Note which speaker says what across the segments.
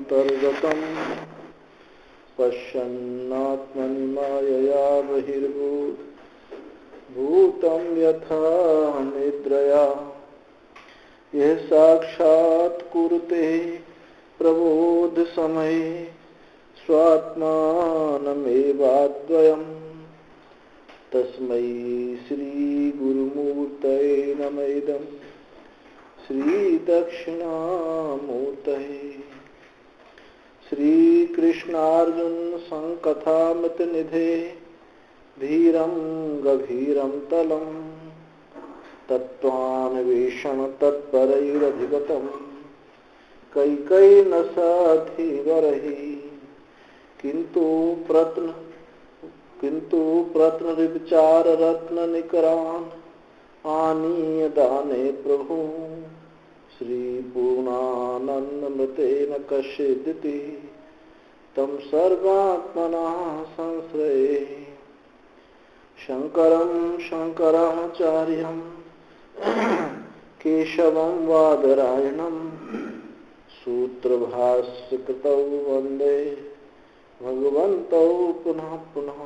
Speaker 1: अन्तर्गतं पश्यन्नात्मनि मायया बहिर्भूतं यथा निद्रया यह साक्षात् कुरुते प्रबोध समये स्वात्मानमेवाद्वयम् तस्मै श्री गुरुमूर्तये नमः इदं श्री दक्षिणामूर्तये श्री कृष्णार्जुन संकथामृत निधे धीरं गभीरं तलं तत्त्वान्वेषण तत्परैरधिगतं कैकेयी न साधिवरहि किंतु प्रत्नविचार रत्न निकरान आनीय दाने प्रभु श्री पूर्णानंदमृतेन कश्चिदिति तम सर्वात्मना संश्रये शंकरं शंकराचार्यं केशवं वादरायणं सूत्रभाष्यकृतौ वन्दे भगवन्तौ पुनः पुनः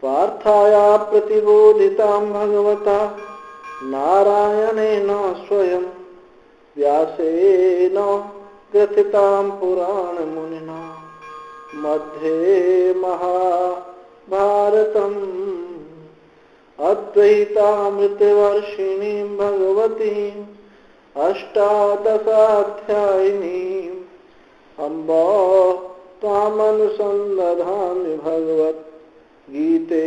Speaker 1: पार्थाया प्रतिबोधितां भगवता नारायणेन स्वयं व्यासेन ग्रथितां पुराणमुनिना मध्ये महाभारतम् अद्वैतामृतवर्षिणीं भगवतीम् अष्टादशाध्यायिनीम् अम्ब त्वामनुसन्दधामि भगवद्गीते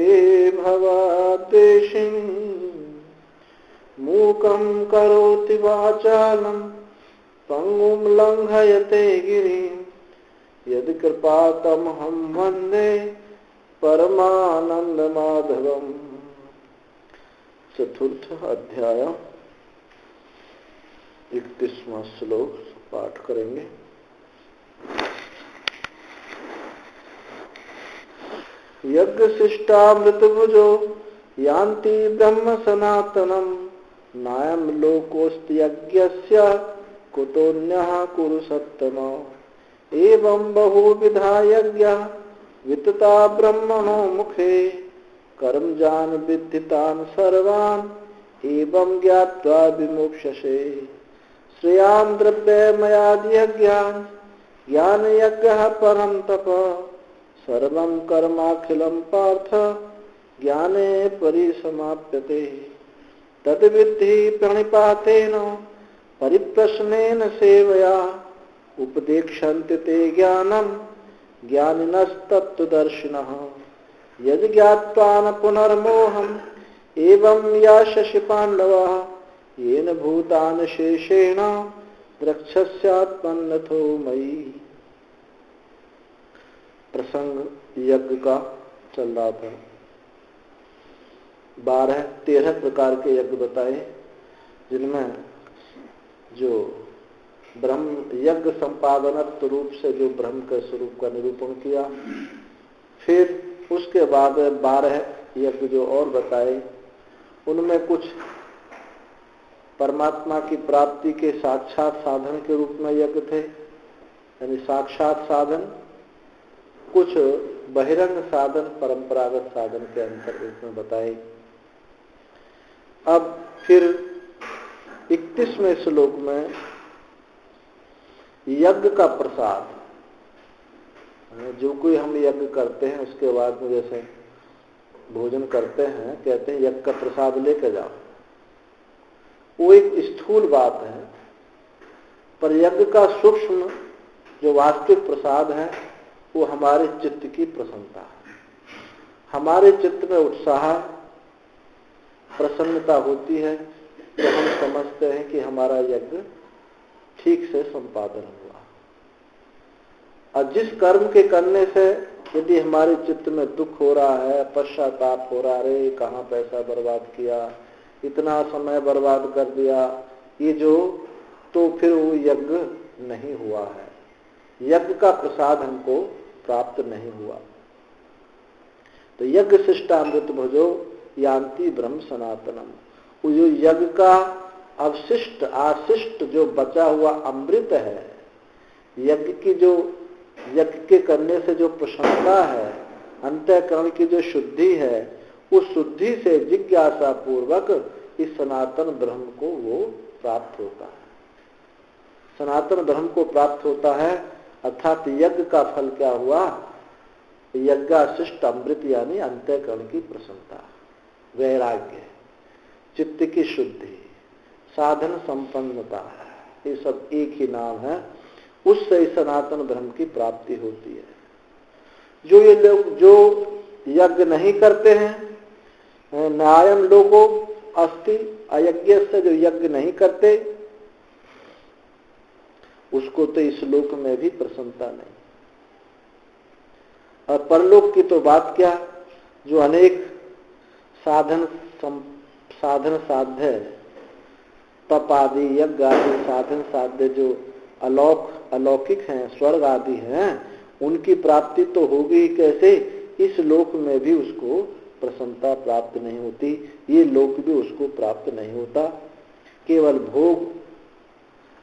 Speaker 1: भवद्वेषिणी मूकं करोति वाचालं पङ्गुं लङ्घयते गिरिं यत्कृपातमहं वन्दे परमानन्दमाधवम्। चतुर्थ अध्याय 31वां श्लोक पाठ करेंगे। यज्ञ शिष्टामृतभुजो यान्ति ब्रह्म सनातनम् नायं लोकोऽस्ति यज्ञस्य कुतोऽन्यः कुरु सत्तम एवं बहुविधा यज्ञा वितता ब्रह्मणो मुखे कर्मजान् विद्धितान् सर्वान् एवं ज्ञात्वा विमोक्ष्यसे श्रेयान् द्रव्यमयाद्यज्ञान् ज्ञानयज्ञः परं तप सर्वं कर्माखिलं पार्थ ज्ञाने परिसमाप्यते तद्विद्धि प्रणिपातेन परिप्रश्नेन सेवया उपदेक्षन्ते ते ज्ञानं ज्ञानिनस्तत्त्वदर्शिनः यद् ज्ञात्वा न पुनर्मोहम् एवं यास्यसि पाण्डवः येन भूतानि शेषेण द्रक्ष्यस्यात्मन्नथो मयि। प्रसंग यज्ञ का चल रहा था। 13 प्रकार के यज्ञ बताए जिनमें जो ब्रह्म यज्ञ संपादनत्व रूप से जो ब्रह्म के स्वरूप का निरूपण किया। फिर उसके बाद 12 यज्ञ जो और बताए उनमें कुछ परमात्मा की प्राप्ति के साक्षात साधन के रूप में यज्ञ थे, यानी साक्षात साधन, कुछ बहिरंग साधन परंपरागत साधन के अंतर में बताए। अब फिर 31वें श्लोक में यज्ञ का प्रसाद, जो कोई हम यज्ञ करते हैं उसके बाद में जैसे भोजन करते हैं, कहते हैं यज्ञ का प्रसाद लेकर जाओ, वो एक स्थूल बात है। पर यज्ञ का सूक्ष्म जो वास्तविक प्रसाद है वो हमारे चित्त की प्रसन्नता है। हमारे चित्त में उत्साह प्रसन्नता होती है तो हम समझते हैं कि हमारा यज्ञ ठीक से संपादन हुआ। और जिस कर्म के करने से यदि हमारे चित्त में दुख हो रहा है, पश्चाताप हो रहा है, कहाँ पैसा बर्बाद किया, इतना समय बर्बाद कर दिया, ये जो, तो फिर वो यज्ञ नहीं हुआ है, यज्ञ का प्रसाद हमको प्राप्त नहीं हुआ। तो यज्ञ शिष्टामृत भुजो यान्ति ब्रह्म सनातनम, वो जो यज्ञ का अवशिष्ट आशिष्ट जो बचा हुआ अमृत है, यज्ञ के करने से जो प्रसन्नता है, अंतःकरण की जो शुद्धि है, उस शुद्धि से जिज्ञासा पूर्वक इस सनातन ब्रह्म को वो प्राप्त होता है। सनातन ब्रह्म को प्राप्त होता है, अर्थात यज्ञ का फल क्या हुआ? यज्ञाशिष्ट अमृत यानी अंतःकरण की प्रसन्नता, वैराग्य, चित्त की शुद्धि, साधन संपन्नता, ये सब एक ही नाम है। उससे सनातन ब्रह्म की प्राप्ति होती है। जो ये लोग जो यज्ञ नहीं करते हैं, न्यायम लोगो अस्ति अयज्ञ से, जो यज्ञ नहीं करते उसको तो इस लोक में भी प्रसन्नता नहीं, और परलोक की तो बात क्या, जो अनेक साधन साध्य तप आदि यज्ञ आदि साधन साध्य जो अलौकिक हैं, स्वर्ग आदि हैं, उनकी प्राप्ति तो होगी ही कैसे, इस लोक में भी उसको प्रसन्नता प्राप्त नहीं होती, ये लोक भी उसको प्राप्त नहीं होता। केवल भोग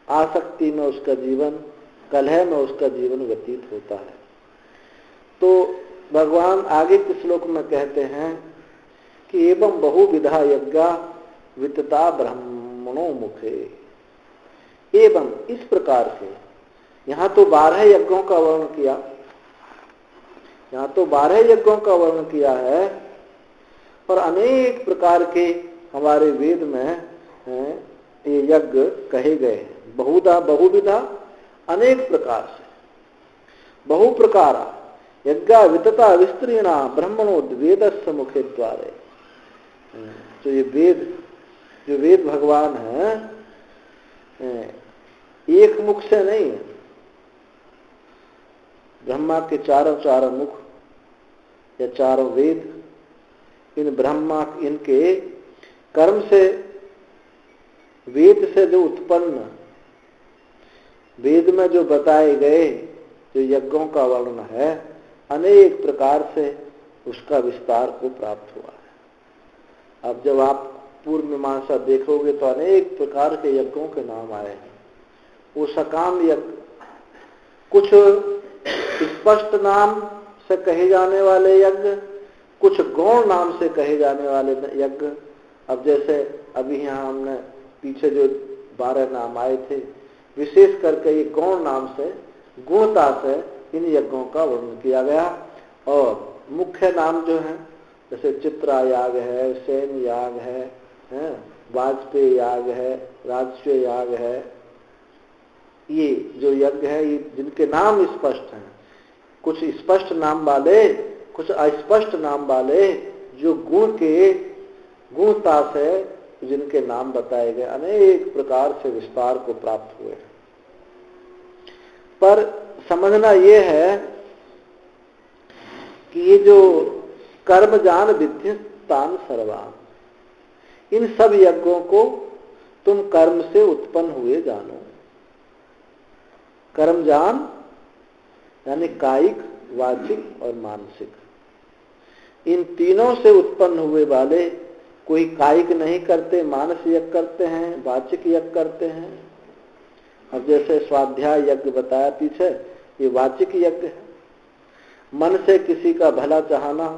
Speaker 1: आसक्ति में उसका जीवन, कलह में उसका जीवन व्यतीत होता है। तो भगवान आगे के श्लोक में कहते हैं कि एवं बहुविधा यज्ञा वितता ब्रह्मणो मुखे, एवं इस प्रकार से, यहाँ तो 12 यज्ञों का वर्णन किया, यहाँ तो 12 यज्ञों का वर्णन किया है, और अनेक प्रकार के हमारे वेद में ये यज्ञ कहे गए हैं। बहुविधा अनेक प्रकार से, बहु प्रकारा यज्ञा वितता विस्तृणा ब्रह्मणो वेदस्य मुखे द्वारे। तो ये वेद भगवान है, एक मुख से नहीं है, ब्रह्मा के चारों मुख या चारों वेद, इन ब्रह्मा इनके कर्म से, वेद से जो उत्पन्न, वेद में जो बताए गए जो यज्ञों का वर्णन है, अनेक प्रकार से उसका विस्तार को प्राप्त हुआ है। अब जब आप पूर्व मीमांसा देखोगे तो अनेक प्रकार के यज्ञों के नाम आए हैं। वो सकाम यज्ञ, कुछ स्पष्ट नाम से कहे जाने वाले यज्ञ, कुछ गौण नाम से कहे जाने वाले यज्ञ। अब जैसे अभी यहाँ हमने पीछे जो 12 नाम आए थे, विशेष करके ये गौण नाम से, गुणता से इन यज्ञों का वर्णन किया गया। और मुख्य नाम जो है, जैसे चित्रा याग है, सेन याग है, वाजपेयी याग है, राजस्व याग है, ये जो यज्ञ है, ये जिनके नाम स्पष्ट हैं, कुछ स्पष्ट नाम वाले, कुछ अस्पष्ट नाम वाले, जो गुणता से जिनके नाम बताए गए, अनेक प्रकार से विस्तार को प्राप्त हुए। पर समझना ये है कि ये जो कर्म जान विद्युतान सर्वान, इन सब यज्ञों को तुम कर्म से उत्पन्न हुए जानो। कर्म जान यानी कायिक, वाचिक और मानसिक, इन तीनों से उत्पन्न हुए वाले। कोई कायिक नहीं करते, मानस यज्ञ करते हैं, वाचिक यज्ञ करते हैं। अब जैसे स्वाध्याय यज्ञ बताया पीछे, ये वाचिक यज्ञ है। मन से किसी का भला चाहना,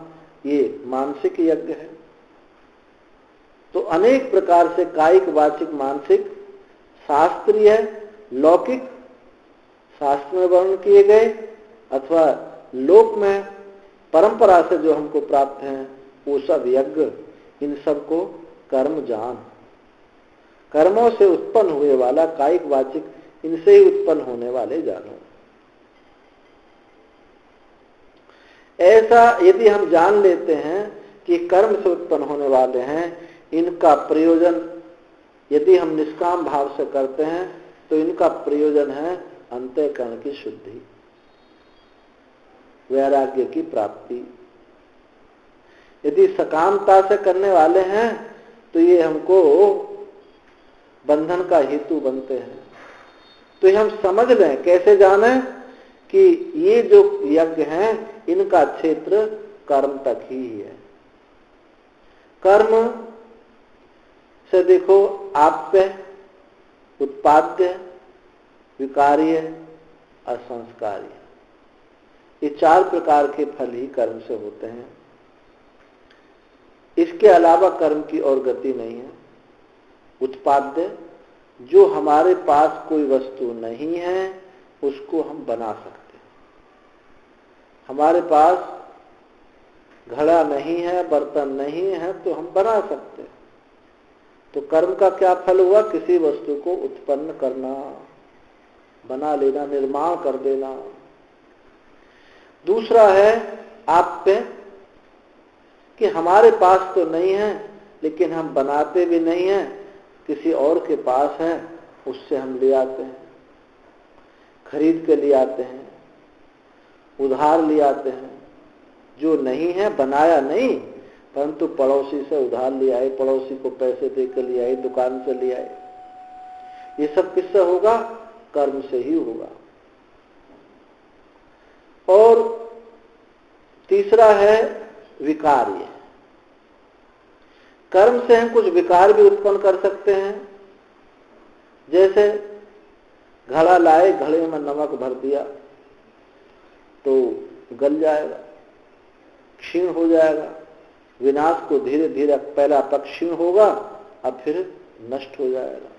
Speaker 1: ये मानसिक यज्ञ है। तो अनेक प्रकार से कायिक, वाचिक, मानसिक, शास्त्रीय, लौकिक, शास्त्र में वर्णन किए गए, अथवा लोक में परंपरा से जो हमको प्राप्त हैं, वो सब यज्ञ, इन सब को कर्म जान, कर्मों से उत्पन्न हुए वाला, कायिक, वाचिक, इनसे ही उत्पन्न होने वाले जानो। ऐसा यदि हम जान लेते हैं कि कर्म से उत्पन्न होने वाले हैं, इनका प्रयोजन यदि हम निष्काम भाव से करते हैं, तो इनका प्रयोजन है अंतःकरण की शुद्धि, वैराग्य की प्राप्ति। यदि सकामता से करने वाले हैं, तो ये हमको बंधन का हेतु बनते हैं। तो ये हम समझ लें, कैसे जाने कि ये जो यज्ञ हैं, इनका क्षेत्र कर्म तक ही है। कर्म से देखो, आप पे उत्पाद्य, विकार्य और संस्कार्य। ये 4 प्रकार के फल ही कर्म से होते हैं। इसके अलावा कर्म की और गति नहीं है। उत्पाद्य, जो हमारे पास कोई वस्तु नहीं है उसको हम बना सकते हैं। हमारे पास घड़ा नहीं है, बर्तन नहीं है, तो हम बना सकते हैं। तो कर्म का क्या फल हुआ? किसी वस्तु को उत्पन्न करना, बना लेना, निर्माण कर देना। दूसरा है आप पे कि हमारे पास तो नहीं है लेकिन हम बनाते भी नहीं हैं, किसी और के पास है, उससे हम ले आते हैं, खरीद के ले आते हैं, उधार ले आते हैं। जो नहीं है, बनाया नहीं, परंतु पड़ोसी से उधार ले आए, पड़ोसी को पैसे देकर ले आए, दुकान से ले आए। ये सब किससे होगा? कर्म से ही होगा। और तीसरा है विकार्य। कर्म से हम कुछ विकार भी उत्पन्न कर सकते हैं। जैसे घड़ा लाए, घड़े में नमक भर दिया तो गल जाएगा, क्षीण हो जाएगा। विनाश को धीरे धीरे पहला पक्ष क्षीण होगा, अब फिर नष्ट हो जाएगा।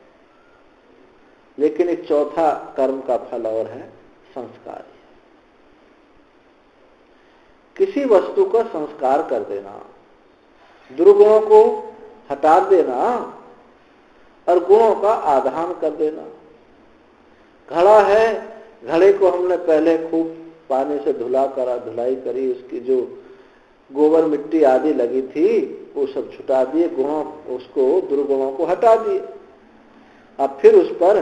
Speaker 1: लेकिन एक चौथा कर्म का फल और है संस्कार। किसी वस्तु का संस्कार कर देना, दुर्गुणों को हटा देना और गुणों का आधान कर देना। घड़ा है, घड़े को हमने पहले खूब पानी से धुलाई करी, उसकी जो गोबर मिट्टी आदि लगी थी वो सब छुटा दिए, गुणों उसको दुर्गुणों को हटा दिए। अब फिर उस पर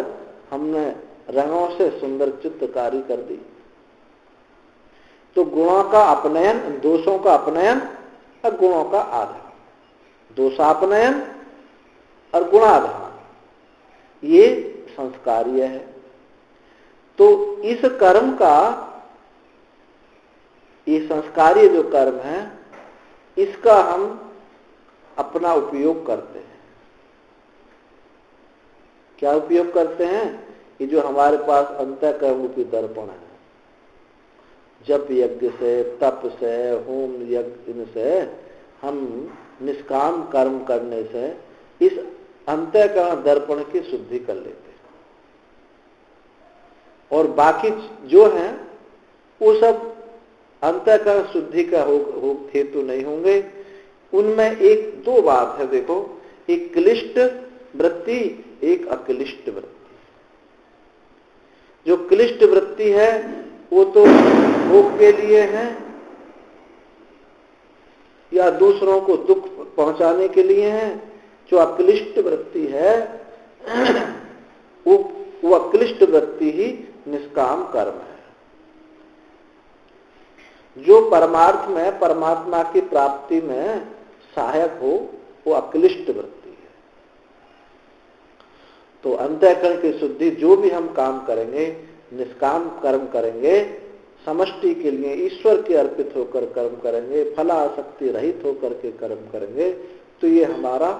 Speaker 1: हमने रंगों से सुंदर चित्रकारी कर दी। तो गुणों का अपनयन, दोषों का अपनयन और गुणों का आधान, दोषापनयन और गुणाधान, ये संस्कार्य है। तो इस कर्म का, ये संस्कार्य जो कर्म है, इसका हम अपना उपयोग करते हैं। क्या उपयोग करते हैं? ये जो हमारे पास अंतःकरण रूपी दर्पण है, जप यज्ञ से, तप से, होम यज्ञ, इनसे हम निष्काम कर्म करने से इस अंतःकरण दर्पण की शुद्धि कर लेते हैं। और बाकी जो है वो सब अंतःकरण शुद्धि का हेतु नहीं होंगे। उनमें एक दो बात है, देखो, एक क्लिष्ट वृत्ति, एक अक्लिष्ट वृत्ति। जो क्लिष्ट वृत्ति है वो तो भोग के लिए है या दूसरों को दुख पहुंचाने के लिए है। जो अक्लिष्ट वृत्ति है वो अक्लिष्ट वृत्ति ही निष्काम कर्म है। जो परमार्थ में, परमात्मा की प्राप्ति में सहायक हो, वो अक्लिष्ट वृत्ति है। तो अंतःकरण की शुद्धि, जो भी हम काम करेंगे, निष्काम कर्म करेंगे, समष्टि के लिए ईश्वर के अर्पित होकर कर्म करेंगे, फलासक्ति रहित होकर के कर्म करेंगे, तो ये हमारा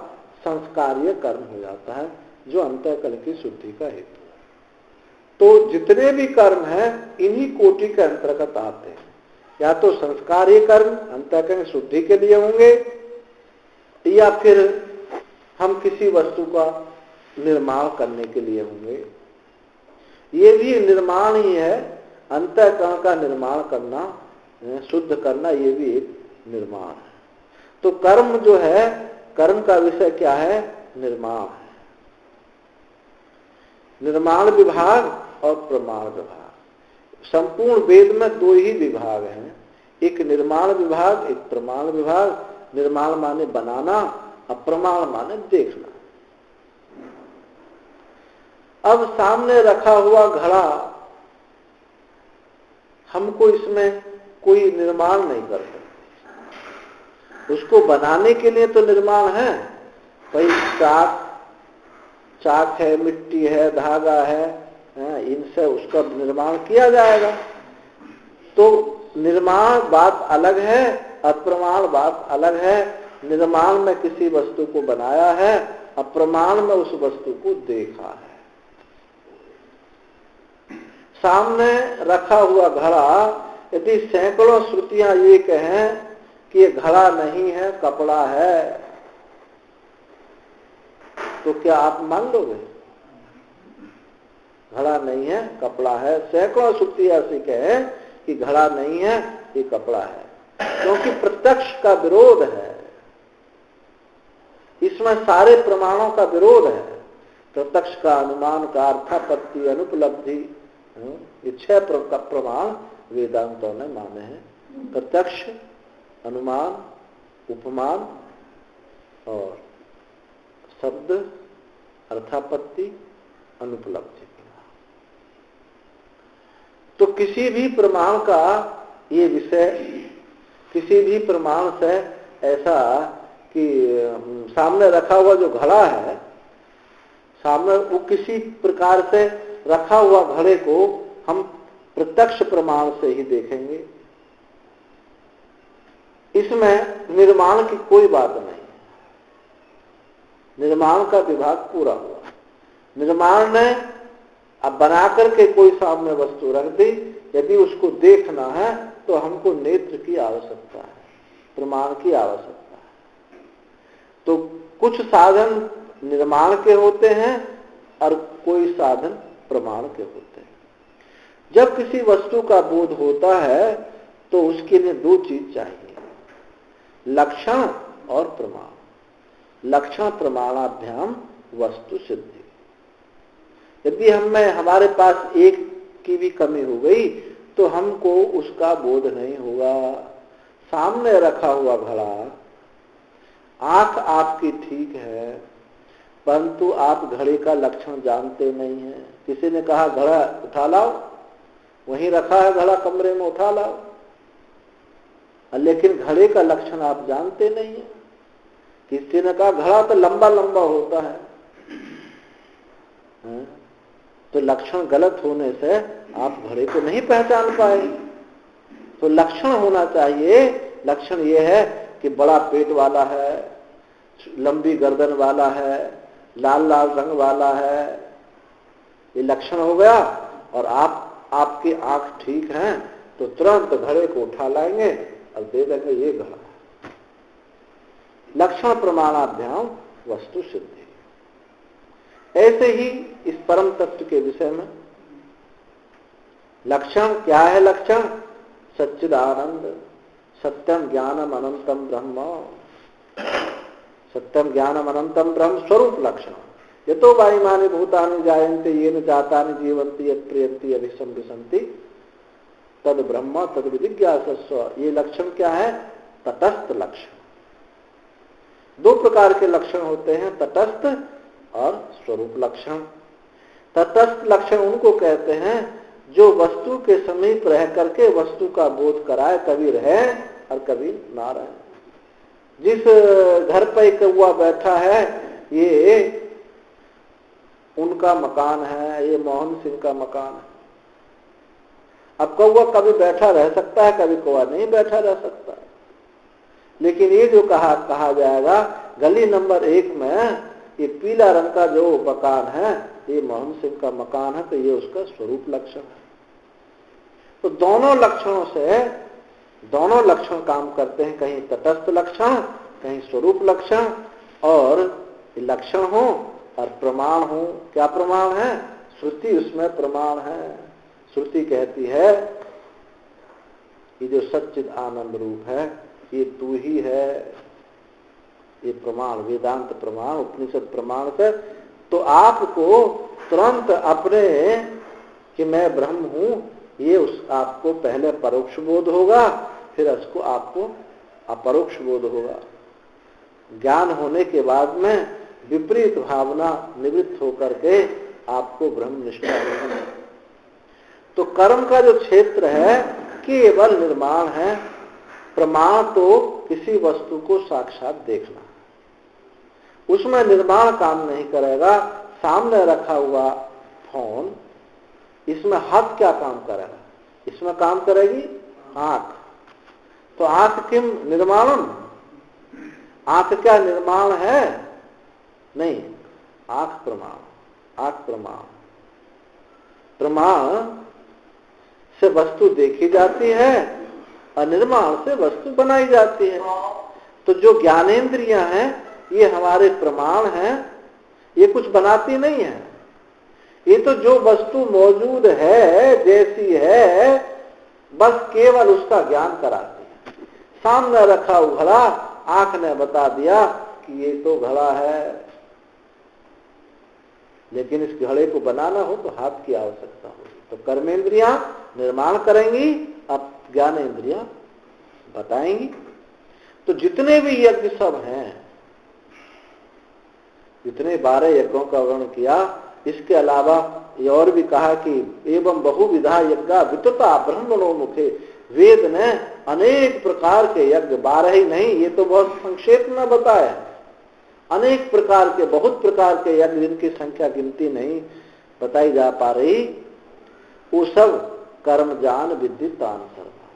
Speaker 1: संस्कार्य कर्म हो जाता है, जो अंतःकरण की शुद्धि का हेतु है। तो जितने भी कर्म हैं इन्हीं कोटि के अंतर्गत आते हैं। या तो संस्कार्य कर्म अंतःकरण शुद्धि के लिए होंगे, या फिर हम किसी वस्तु का निर्माण करने के लिए होंगे। ये भी निर्माण ही है, अंतःकरण का निर्माण करना, शुद्ध करना, ये भी एक निर्माण है। तो कर्म जो है, कर्म का विषय क्या है? निर्माण है। निर्माण विभाग और प्रमाण विभाग। संपूर्ण वेद में दो ही विभाग हैं, एक निर्माण विभाग, एक प्रमाण विभाग। निर्माण माने बनाना, अप्रमाण माने देखना। अब सामने रखा हुआ घड़ा, हमको इसमें कोई निर्माण नहीं कर सकते। उसको बनाने के लिए तो निर्माण है भाई, चाक है, मिट्टी है, धागा है, इनसे उसका निर्माण किया जाएगा। तो निर्माण बात अलग है, अप्रमाण बात अलग है। निर्माण में किसी वस्तु को बनाया है, अप्रमाण में उस वस्तु को देखा है। सामने रखा हुआ घड़ा, यदि सैकड़ों श्रुतियां ये कहें कि ये घड़ा नहीं है, कपड़ा है, तो क्या आप मान लोगे? घड़ा नहीं है, कपड़ा है। सैकड़ों श्रुतियां ऐसी कहें कि घड़ा नहीं है, ये कपड़ा है, क्योंकि प्रत्यक्ष का विरोध है, इसमें सारे प्रमाणों का विरोध है। प्रत्यक्ष का, अनुमान का, अर्थापत्ति, अनुपलब्धि, ये 6 प्रमाण वेदांतों ने माने हैं। प्रत्यक्ष, अनुमान, उपमान और शब्द, अर्थापत्ति, अनुपलब्धि। तो किसी भी प्रमाण का ये विषय, किसी भी प्रमाण से ऐसा कि सामने रखा हुआ जो घड़ा है, सामने वो किसी प्रकार से रखा हुआ घड़े को हम प्रत्यक्ष प्रमाण से ही देखेंगे, इसमें निर्माण की कोई बात नहीं। निर्माण का विभाग पूरा हुआ। निर्माण ने अब बना करके कोई सामने वस्तु रख दी, यदि उसको देखना है तो हमको नेत्र की आवश्यकता है, प्रमाण की आवश्यकता है। तो कुछ साधन निर्माण के होते हैं और कोई साधन प्रमाण के होते हैं। जब किसी वस्तु का बोध होता है तो उसके लिए 2 चीज चाहिए, लक्षण और प्रमाण। लक्षण प्रमाणाभ्याम वस्तु सिद्धि। यदि हमारे पास एक की भी कमी हो गई तो हमको उसका बोध नहीं होगा। सामने रखा हुआ घड़ा, आंख आपकी ठीक है, परंतु आप घड़े का लक्षण जानते नहीं हैं। किसी ने कहा घड़ा उठा लाओ, वहीं रखा है घड़ा कमरे में, उठा लाओ, लेकिन घड़े का लक्षण आप जानते नहीं हैं। किसी ने कहा घड़ा तो लंबा लंबा होता है, तो लक्षण गलत होने से आप घड़े को नहीं पहचान पाए। तो लक्षण होना चाहिए। लक्षण ये है कि बड़ा पेट वाला है, लंबी गर्दन वाला है, लाल लाल रंग वाला है, ये लक्षण हो गया। और आपकी आंख ठीक है तो तुरंत घड़े को उठा लाएंगे और दे देंगे ये घड़ा। लक्षण प्रमाणाभ्याम वस्तु सिद्धि। ऐसे ही इस परम तत्व के विषय में लक्षण क्या है? लक्षण सच्चिदानंद, सत्यम ज्ञानम अनंतम ब्रह्म। सत्यम ज्ञानम अनंतम ब्रह्म स्वरूप लक्षण। यतो वायुमानि भूतानि जायन्ते येन जातानि जीवन्ति यत् प्रियन्ति अभिसंविशन्ति तद ब्रह्म तद विजिज्ञासस्व। ये लक्षण क्या है? तटस्थ लक्षण। 2 प्रकार के लक्षण होते हैं, तटस्थ और स्वरूप लक्षण। तटस्थ लक्षण उनको कहते हैं जो वस्तु के समीप रह करके वस्तु का बोध कराए, कभी रहे और कभी ना रहे। जिस घर पर एक कौवा बैठा है ये उनका मकान है, ये मोहन सिंह का मकान है। अब कौवा कभी बैठा रह सकता है, कभी कौवा नहीं बैठा रह सकता है। लेकिन ये जो कहा जाएगा गली नंबर 1 में ये पीला रंग का जो मकान है ये मोहन सिंह का मकान है, तो ये उसका स्वरूप लक्षण है। तो दोनों लक्षणों से दोनों लक्षण काम करते हैं, कहीं तटस्थ लक्षण, कहीं स्वरूप लक्षण। और लक्षण हो और प्रमाण हो। क्या प्रमाण है? श्रुति उसमें प्रमाण है। श्रुति कहती है कि जो सच्चिद आनंद रूप है ये तू ही है। ये प्रमाण, वेदांत प्रमाण, उपनिषद प्रमाण से तो आपको तुरंत अपने कि मैं ब्रह्म हूं ये आपको पहले परोक्ष बोध होगा, फिर उसको आपको अपरोक्ष बोध होगा। ज्ञान होने के बाद में विपरीत भावना निवृत्त होकर के आपको ब्रह्म निष्ठा होगी। तो कर्म का जो क्षेत्र है केवल निर्माण है। प्रमाण तो किसी वस्तु को साक्षात देखना, उसमें निर्माण काम नहीं करेगा। सामने रखा हुआ फोन, इसमें हाथ क्या काम करेगा? इसमें काम करेगी आंख। तो आंख किम निर्माणम? आंख क्या निर्माण है? नहीं, आंख प्रमाण। आंख प्रमाण। प्रमाण से वस्तु देखी जाती है, अनिर्माण से वस्तु बनाई जाती है। तो जो ज्ञानेंद्रियां हैं ये हमारे प्रमाण हैं, ये कुछ बनाती नहीं है। ये तो जो वस्तु मौजूद है जैसी है बस केवल उसका ज्ञान कराती है। सामने रखा हुआ घड़ा, आंख ने बता दिया कि ये तो घड़ा है, लेकिन इस घड़े को बनाना हो तो हाथ की आवश्यकता होगी। तो कर्मेंद्रियां निर्माण करेंगी, अब ज्ञानेंद्रियां बताएंगी। तो जितने भी यज्ञ सब हैं, जितने 12 यज्ञों का वर्णन किया, इसके अलावा ये और भी कहा कि एवं बहुविधा यज्ञा वितता ब्रह्मणो मुखे, वेद ने अनेक प्रकार के यज्ञ, 12 ही नहीं, ये तो बहुत संक्षेप में बताया, अनेक प्रकार के, बहुत प्रकार के यज्ञ जिनकी संख्या गिनती नहीं बताई जा पा रही, वो सब कर्म जान विद्युतान सर्वा,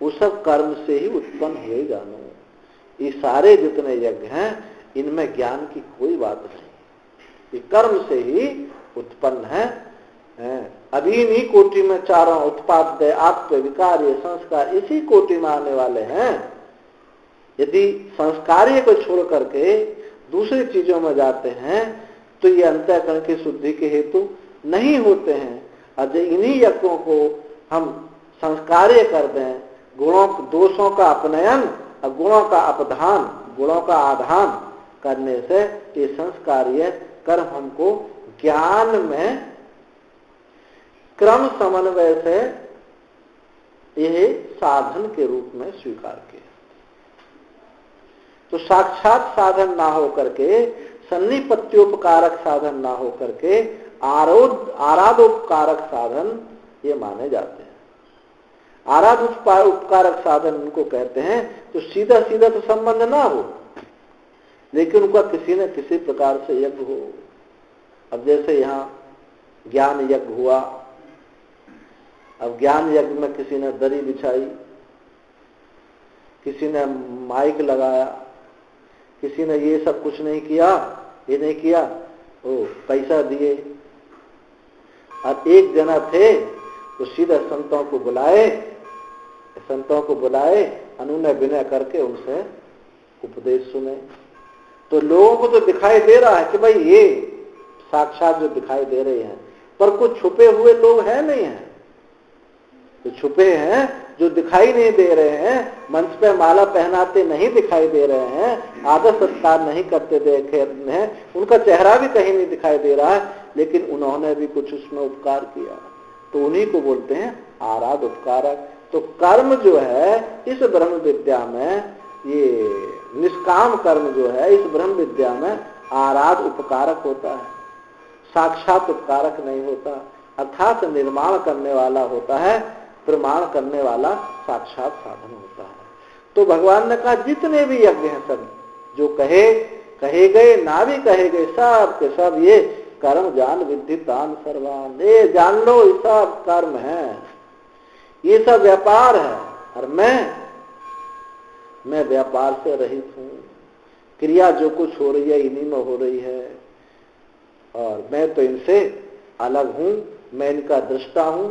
Speaker 1: वो सब कर्म से ही उत्पन्न हुए जानो। ये सारे जितने यज्ञ हैं इनमें ज्ञान की कोई बात नहीं, ये कर्म से ही उत्पन्न है। अभी इन्हीं कोटि में चारों उत्पाद, आत्म, विकार, ये संस्कार इसी कोटि में आने वाले हैं। यदि संस्कार्य को छोड़ करके दूसरी चीजों में जाते हैं तो ये अंतःकरण की शुद्धि के हेतु नहीं होते हैं। अब इन्हीं यज्ञों को हम संस्कार्य कर दें, गुणों दोषों का अपनयन और गुणों का अपधान, गुणों का आधान करने से ये संस्कार्य कर्म हमको ज्ञान में क्रम समन्वय से यह साधन के रूप में स्वीकार किया। तो साक्षात साधन ना हो करके, सन्निपत्योपकारक साधन ना हो करके आराधोपकारक साधन ये माने जाते हैं। आराध उपकारक साधन उनको कहते हैं तो सीधा सीधा तो संबंध ना हो, लेकिन उनका किसी न किसी प्रकार से यज्ञ हो। अब जैसे यहाँ ज्ञान यज्ञ हुआ, अब ज्ञान यज्ञ में किसी ने दरी बिछाई, किसी ने माइक लगाया, किसी ने ये सब कुछ नहीं किया, ये नहीं किया, ओ पैसा दिए। अब एक जना थे तो सीधा संतों को बुलाए अनुनय विनय करके उनसे उपदेश सुने। तो लोगों को तो दिखाई दे रहा है कि भाई ये साक्षात जो दिखाई दे रहे हैं, पर कुछ छुपे हुए लोग हैं नहीं हैं, तो छुपे हैं जो दिखाई नहीं दे रहे हैं, मंच पे माला पहनाते नहीं दिखाई दे रहे हैं, आदर सत्कार नहीं करते देखे हैं, उनका चेहरा भी कहीं नहीं दिखाई दे रहा है, लेकिन उन्होंने भी कुछ उसमें उपकार किया, तो उन्हीं को बोलते हैं आराध उपकारक। तो कर्म जो है इस ब्रह्म विद्या में, ये निष्काम कर्म जो है इस ब्रह्म विद्या में आराध उपकारक होता है, साक्षात उपकारक नहीं होता, अर्थात निर्माण करने वाला होता है, प्रमाण करने वाला साक्षात साधन होता है। तो भगवान ने कहा जितने भी यज्ञ हैं सब जो कहे गए ना भी कहे गए, सब के सब ये कर्म जान विद्युतान सर्वान, ये जान लो ये सब कर्म है, ये सब व्यापार है, और मैं व्यापार से रहित हूं, क्रिया जो कुछ हो रही है इन्हीं में हो रही है, और मैं तो इनसे अलग हूं, मैं इनका दृष्टा हूं,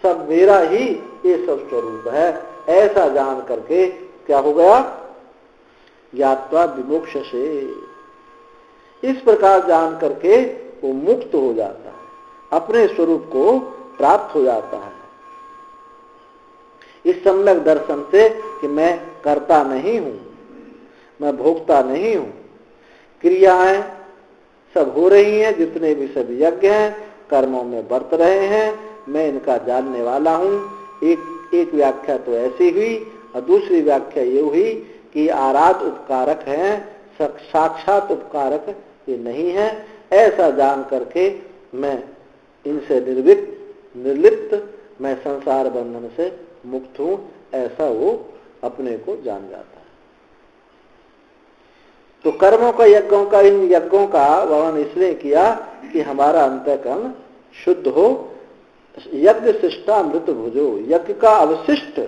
Speaker 1: सब मेरा ही ये सब स्वरूप है। ऐसा जान करके क्या हो गया, ज्ञात्वा विमोक्ष से, इस प्रकार जान करके वो मुक्त हो जाता है, अपने स्वरूप को प्राप्त हो जाता है। इस सम्यक दर्शन से कि मैं करता नहीं हूं, मैं भोगता नहीं हूं, क्रियाएं सब हो रही हैं, जितने भी सब यज्ञ हैं कर्मों में बरत रहे हैं, मैं इनका जानने वाला हूं। एक व्याख्या तो ऐसी हुई, और दूसरी व्याख्या ये हुई कि आराध उपकारक हैं, साक्षात उपकारक ये नहीं है। ऐसा जान करके मैं इनसे निर्लिप्त, मैं संसार बंधन से मुक्त हूं, ऐसा वो अपने को जान जाता है। तो कर्मों का यज्ञों का, इन यज्ञों का वर्णन इसलिए किया कि हमारा अंतःकरण शुद्ध हो। यज्ञ शिष्टामृत भुजो, यज्ञ का अवशिष्ट,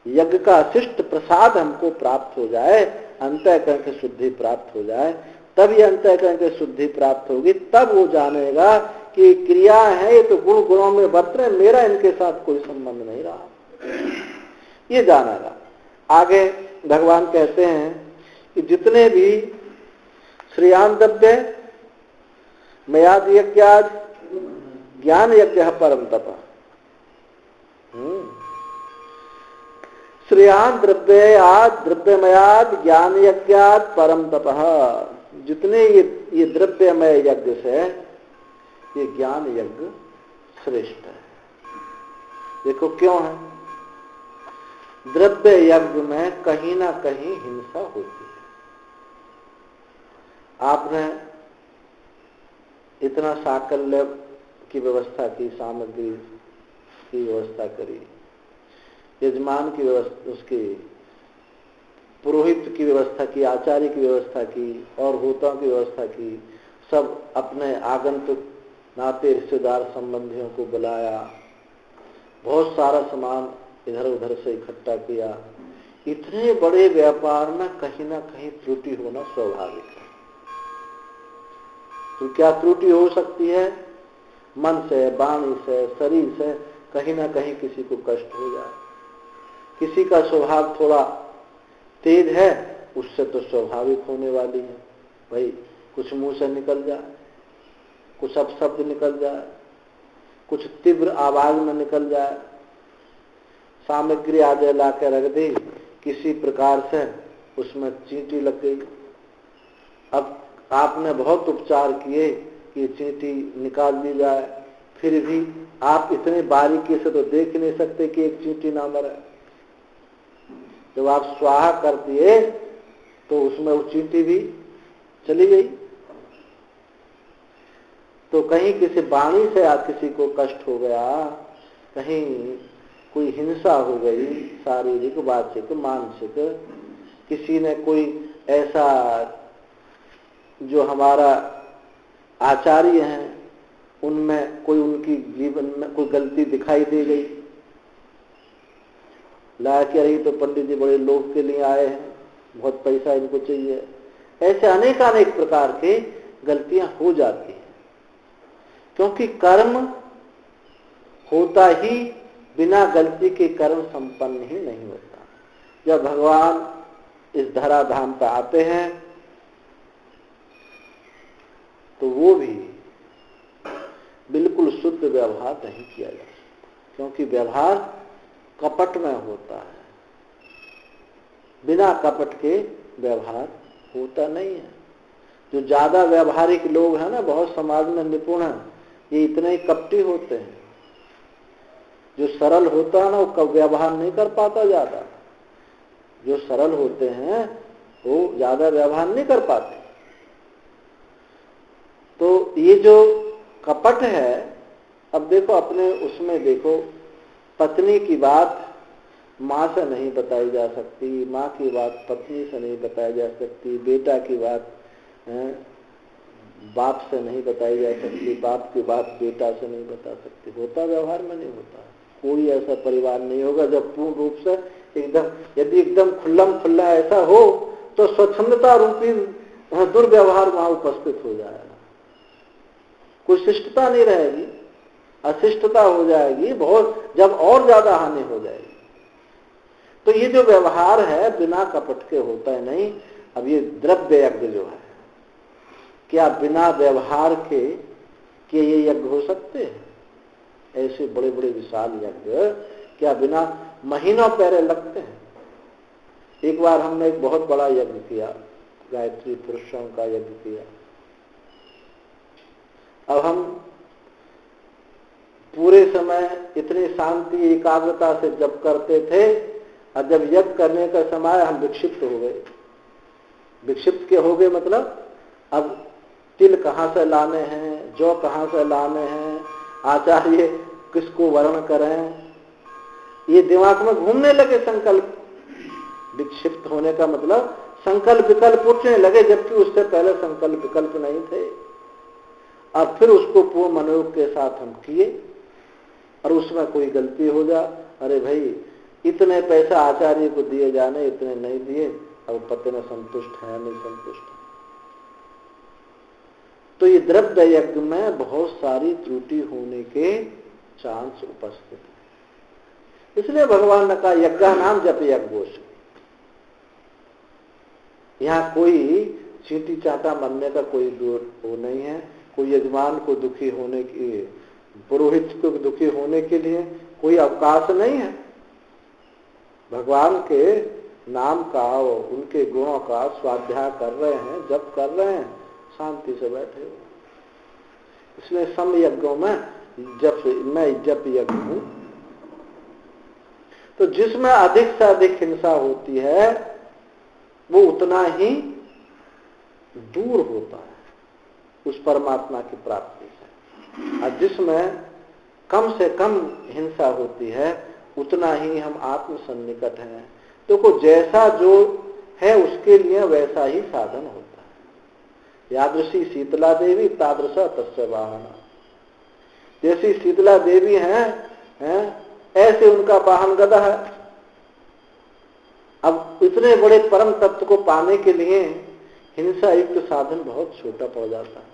Speaker 1: यज्ञ का शिष्ट प्रसाद हमको प्राप्त हो जाए, अंतःकरण की शुद्धि प्राप्त हो जाए, तब ये अंतःकरण की शुद्धि प्राप्त होगी, तब वो जानेगा कि क्रिया है, ये तो गुण गुणों में बरत रहे, मेरा इनके साथ कोई संबंध नहीं रहा, ये जाना रहा। आगे भगवान कहते हैं कि जितने भी श्रेयान द्रव्य मयाद यज्ञाद ज्ञान यज्ञ परम तप, श्रेयान द्रव्याद द्रव्यमयाद ज्ञान यज्ञात परम तपः, जितने ये द्रव्यमय यज्ञ से ये ज्ञान यज्ञ श्रेष्ठ है। देखो क्यों है? द्रव्य यज्ञ में कहीं ना कहीं हिंसा होती है। आपने इतना साकल्य की व्यवस्था की, सामग्री की व्यवस्था करी, यजमान की व्यवस्था, उसकी पुरोहित की व्यवस्था की, आचार्य की व्यवस्था की, और होताओं की व्यवस्था की, सब अपने आगंतुक नाते रिश्तेदार संबंधियों को बुलाया, बहुत सारा सामान इधर उधर से इकट्ठा किया। इतने बड़े व्यापार में कहीं ना कहीं त्रुटि होना स्वाभाविक है। तो क्या त्रुटि हो सकती है? मन से, वाणी से, शरीर से कहीं ना कहीं किसी को कष्ट हो जाए। किसी का स्वभाव थोड़ा तेज है, उससे तो स्वाभाविक होने वाली है भाई, कुछ मुंह से निकल जाए, कुछ अपशब्द निकल जाए, कुछ तीव्र आवाज में निकल जाए, सामग्री आदि ला के रख दी, किसी प्रकार से उसमें चींटी लग गई। अब आपने बहुत उपचार किए कि चींटी निकाल दी जाए, फिर भी आप इतने बारीकी से तो देख नहीं सकते कि एक चींटी ना मरे। जब आप स्वाहा कर दिए तो उसमें वो चींटी भी चली गई। तो कहीं किसी वाणी से किसी को कष्ट हो गया, कहीं कोई हिंसा हो गई, शारीरिक, वाचिक, मानसिक, किसी ने कोई ऐसा जो हमारा आचार्य हैं उनमें कोई, उनकी जीवन में कोई गलती दिखाई दे गई, ला के रही तो पंडित जी बड़े लोभ के लिए आए हैं, बहुत पैसा इनको चाहिए, ऐसे अनेक प्रकार के गलतियां हो जाती हैं। क्योंकि कर्म होता ही बिना गलती के कर्म संपन्न ही नहीं होता। जब भगवान इस धराधाम पर आते हैं तो वो भी बिल्कुल शुद्ध व्यवहार नहीं किया जा सकता, क्योंकि व्यवहार कपट में होता है, बिना कपट के व्यवहार होता नहीं है। जो ज्यादा व्यवहारिक लोग हैं ना, बहुत समाज में निपुण हैं, ये इतने ही कपटी होते हैं। जो सरल होता है ना वो व्यवहार नहीं कर पाता ज्यादा, जो सरल होते हैं वो ज्यादा व्यवहार नहीं कर पाते। तो ये जो कपट है, अब देखो अपने उसमें देखो, पत्नी की बात माँ से नहीं बताई जा सकती, माँ की बात पत्नी से नहीं बताई जा सकती, बेटा की बात बाप से नहीं बताई जा सकती, बाप की बात बेटा से नहीं बता सकती। होता व्यवहार में नहीं होता। कोई ऐसा परिवार नहीं होगा जब पूर्ण रूप से एकदम, यदि एकदम खुल्लम खुल्ला ऐसा हो तो स्वच्छंदता रूपी दुर्व्यवहार वहां उपस्थित हो जाएगा। कोई शिष्टता नहीं रहेगी, अशिष्टता हो जाएगी बहुत, जब और ज्यादा हानि हो जाएगी। तो ये जो व्यवहार है बिना कपट के होता है नहीं। अब ये द्रव्य यज्ञ जो है, क्या बिना व्यवहार के ये यज्ञ हो सकते हैं? ऐसे बड़े बड़े विशाल यज्ञ क्या बिना महीनों पहले लगते हैं? एक बार हमने एक बहुत बड़ा यज्ञ किया, गायत्री पुरुषों का यज्ञ किया। अब हम पूरे समय इतनी शांति एकाग्रता से जप करते थे, और जब यज्ञ करने का समय हम विक्षिप्त हो गए। विक्षिप्त के हो गए मतलब अब तिल कहाँ से लाने हैं, जौ कहाँ से लाने हैं, आचार्य किसको वर्ण करें, ये दिमाग में घूमने लगे संकल्प। विक्षिप्त होने का मतलब संकल्प विकल्प उठने लगे, जबकि उससे पहले संकल्प विकल्प नहीं थे। अब फिर उसको पूर्ण मनोयोग के साथ हम किए, और उसमें कोई गलती हो जा, अरे भाई इतने पैसा आचार्य को दिए जाने, इतने नहीं दिए, अब पति में संतुष्ट है नहीं संतुष्ट। तो ये द्रव्य यज्ञ में बहुत सारी त्रुटि होने के चांस उपस्थित है। इसलिए भगवान ने कहा यज्ञ नाम जप यज्ञोष। यहाँ कोई चींटी चाटा मरने का कोई वो नहीं है, कोई यजमान को दुखी होने की, पुरोहित को दुखी होने के लिए कोई अवकाश नहीं है। भगवान के नाम का, उनके गुणों का स्वाध्याय कर रहे हैं, जप कर रहे हैं, शांति से बैठे हो। इसलिए सम यज्ञों में मैं जप यज्ञ हूं। तो जिसमें अधिक से अधिक हिंसा होती है वो उतना ही दूर होता है उस परमात्मा की प्राप्ति से, और जिसमें कम से कम हिंसा होती है उतना ही हम आत्म सन्निकट हैं। देखो जैसा जो है उसके लिए वैसा ही साधन होता है। यादृशी शीतला देवी तादृश तस्य वाहन। जैसी शीतला देवी हैं ऐसे उनका वाहन गदा है। अब इतने बड़े परम तत्व को पाने के लिए हिंसा युक्त साधन बहुत छोटा पड़ जाता है।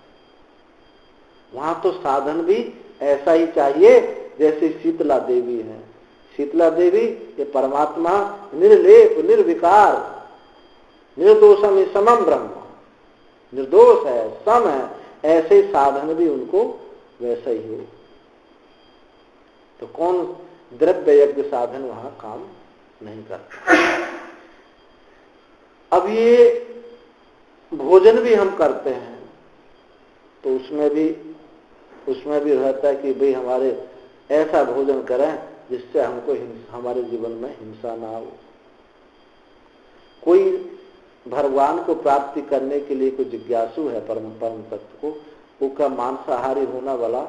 Speaker 1: वहां तो साधन भी ऐसा ही चाहिए जैसे शीतला देवी है। शीतला देवी ये परमात्मा निर्लेप निर्विकार निर्दोषम समम ब्रह्म, निर्दोष है, सम है, ऐसे साधन भी उनको वैसा ही हो। तो कौन द्रव्य यज्ञ साधन वहां काम नहीं करता। अब ये भोजन भी हम करते हैं तो उसमें भी रहता है कि भाई हमारे ऐसा भोजन करें जिससे हमको हमारे जीवन में हिंसा ना हो। कोई भगवान को प्राप्ति करने के लिए कोई जिज्ञासु है परम तत्व को, वो का मांसाहारी होना वाला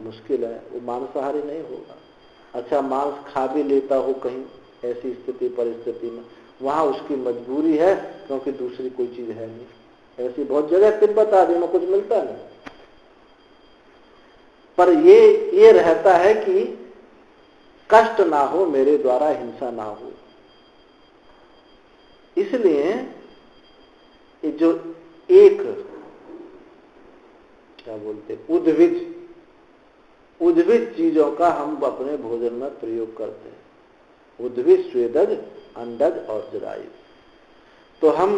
Speaker 1: मुश्किल है, वो मांसाहारी नहीं होगा। अच्छा मांस खा भी लेता हो कहीं ऐसी स्थिति परिस्थिति में, वहां उसकी मजबूरी है क्योंकि दूसरी कोई चीज है नहीं। ऐसी बहुत जगह तिब्बत आदि में कुछ मिलता नहीं, पर ये रहता है कि कष्ट ना हो, मेरे द्वारा हिंसा ना हो। इसलिए ये जो एक क्या बोलते उद्भिज चीजों का हम अपने भोजन में प्रयोग करते हैं। उद्भिज, स्वेदज, अंडज और जरायु। तो हम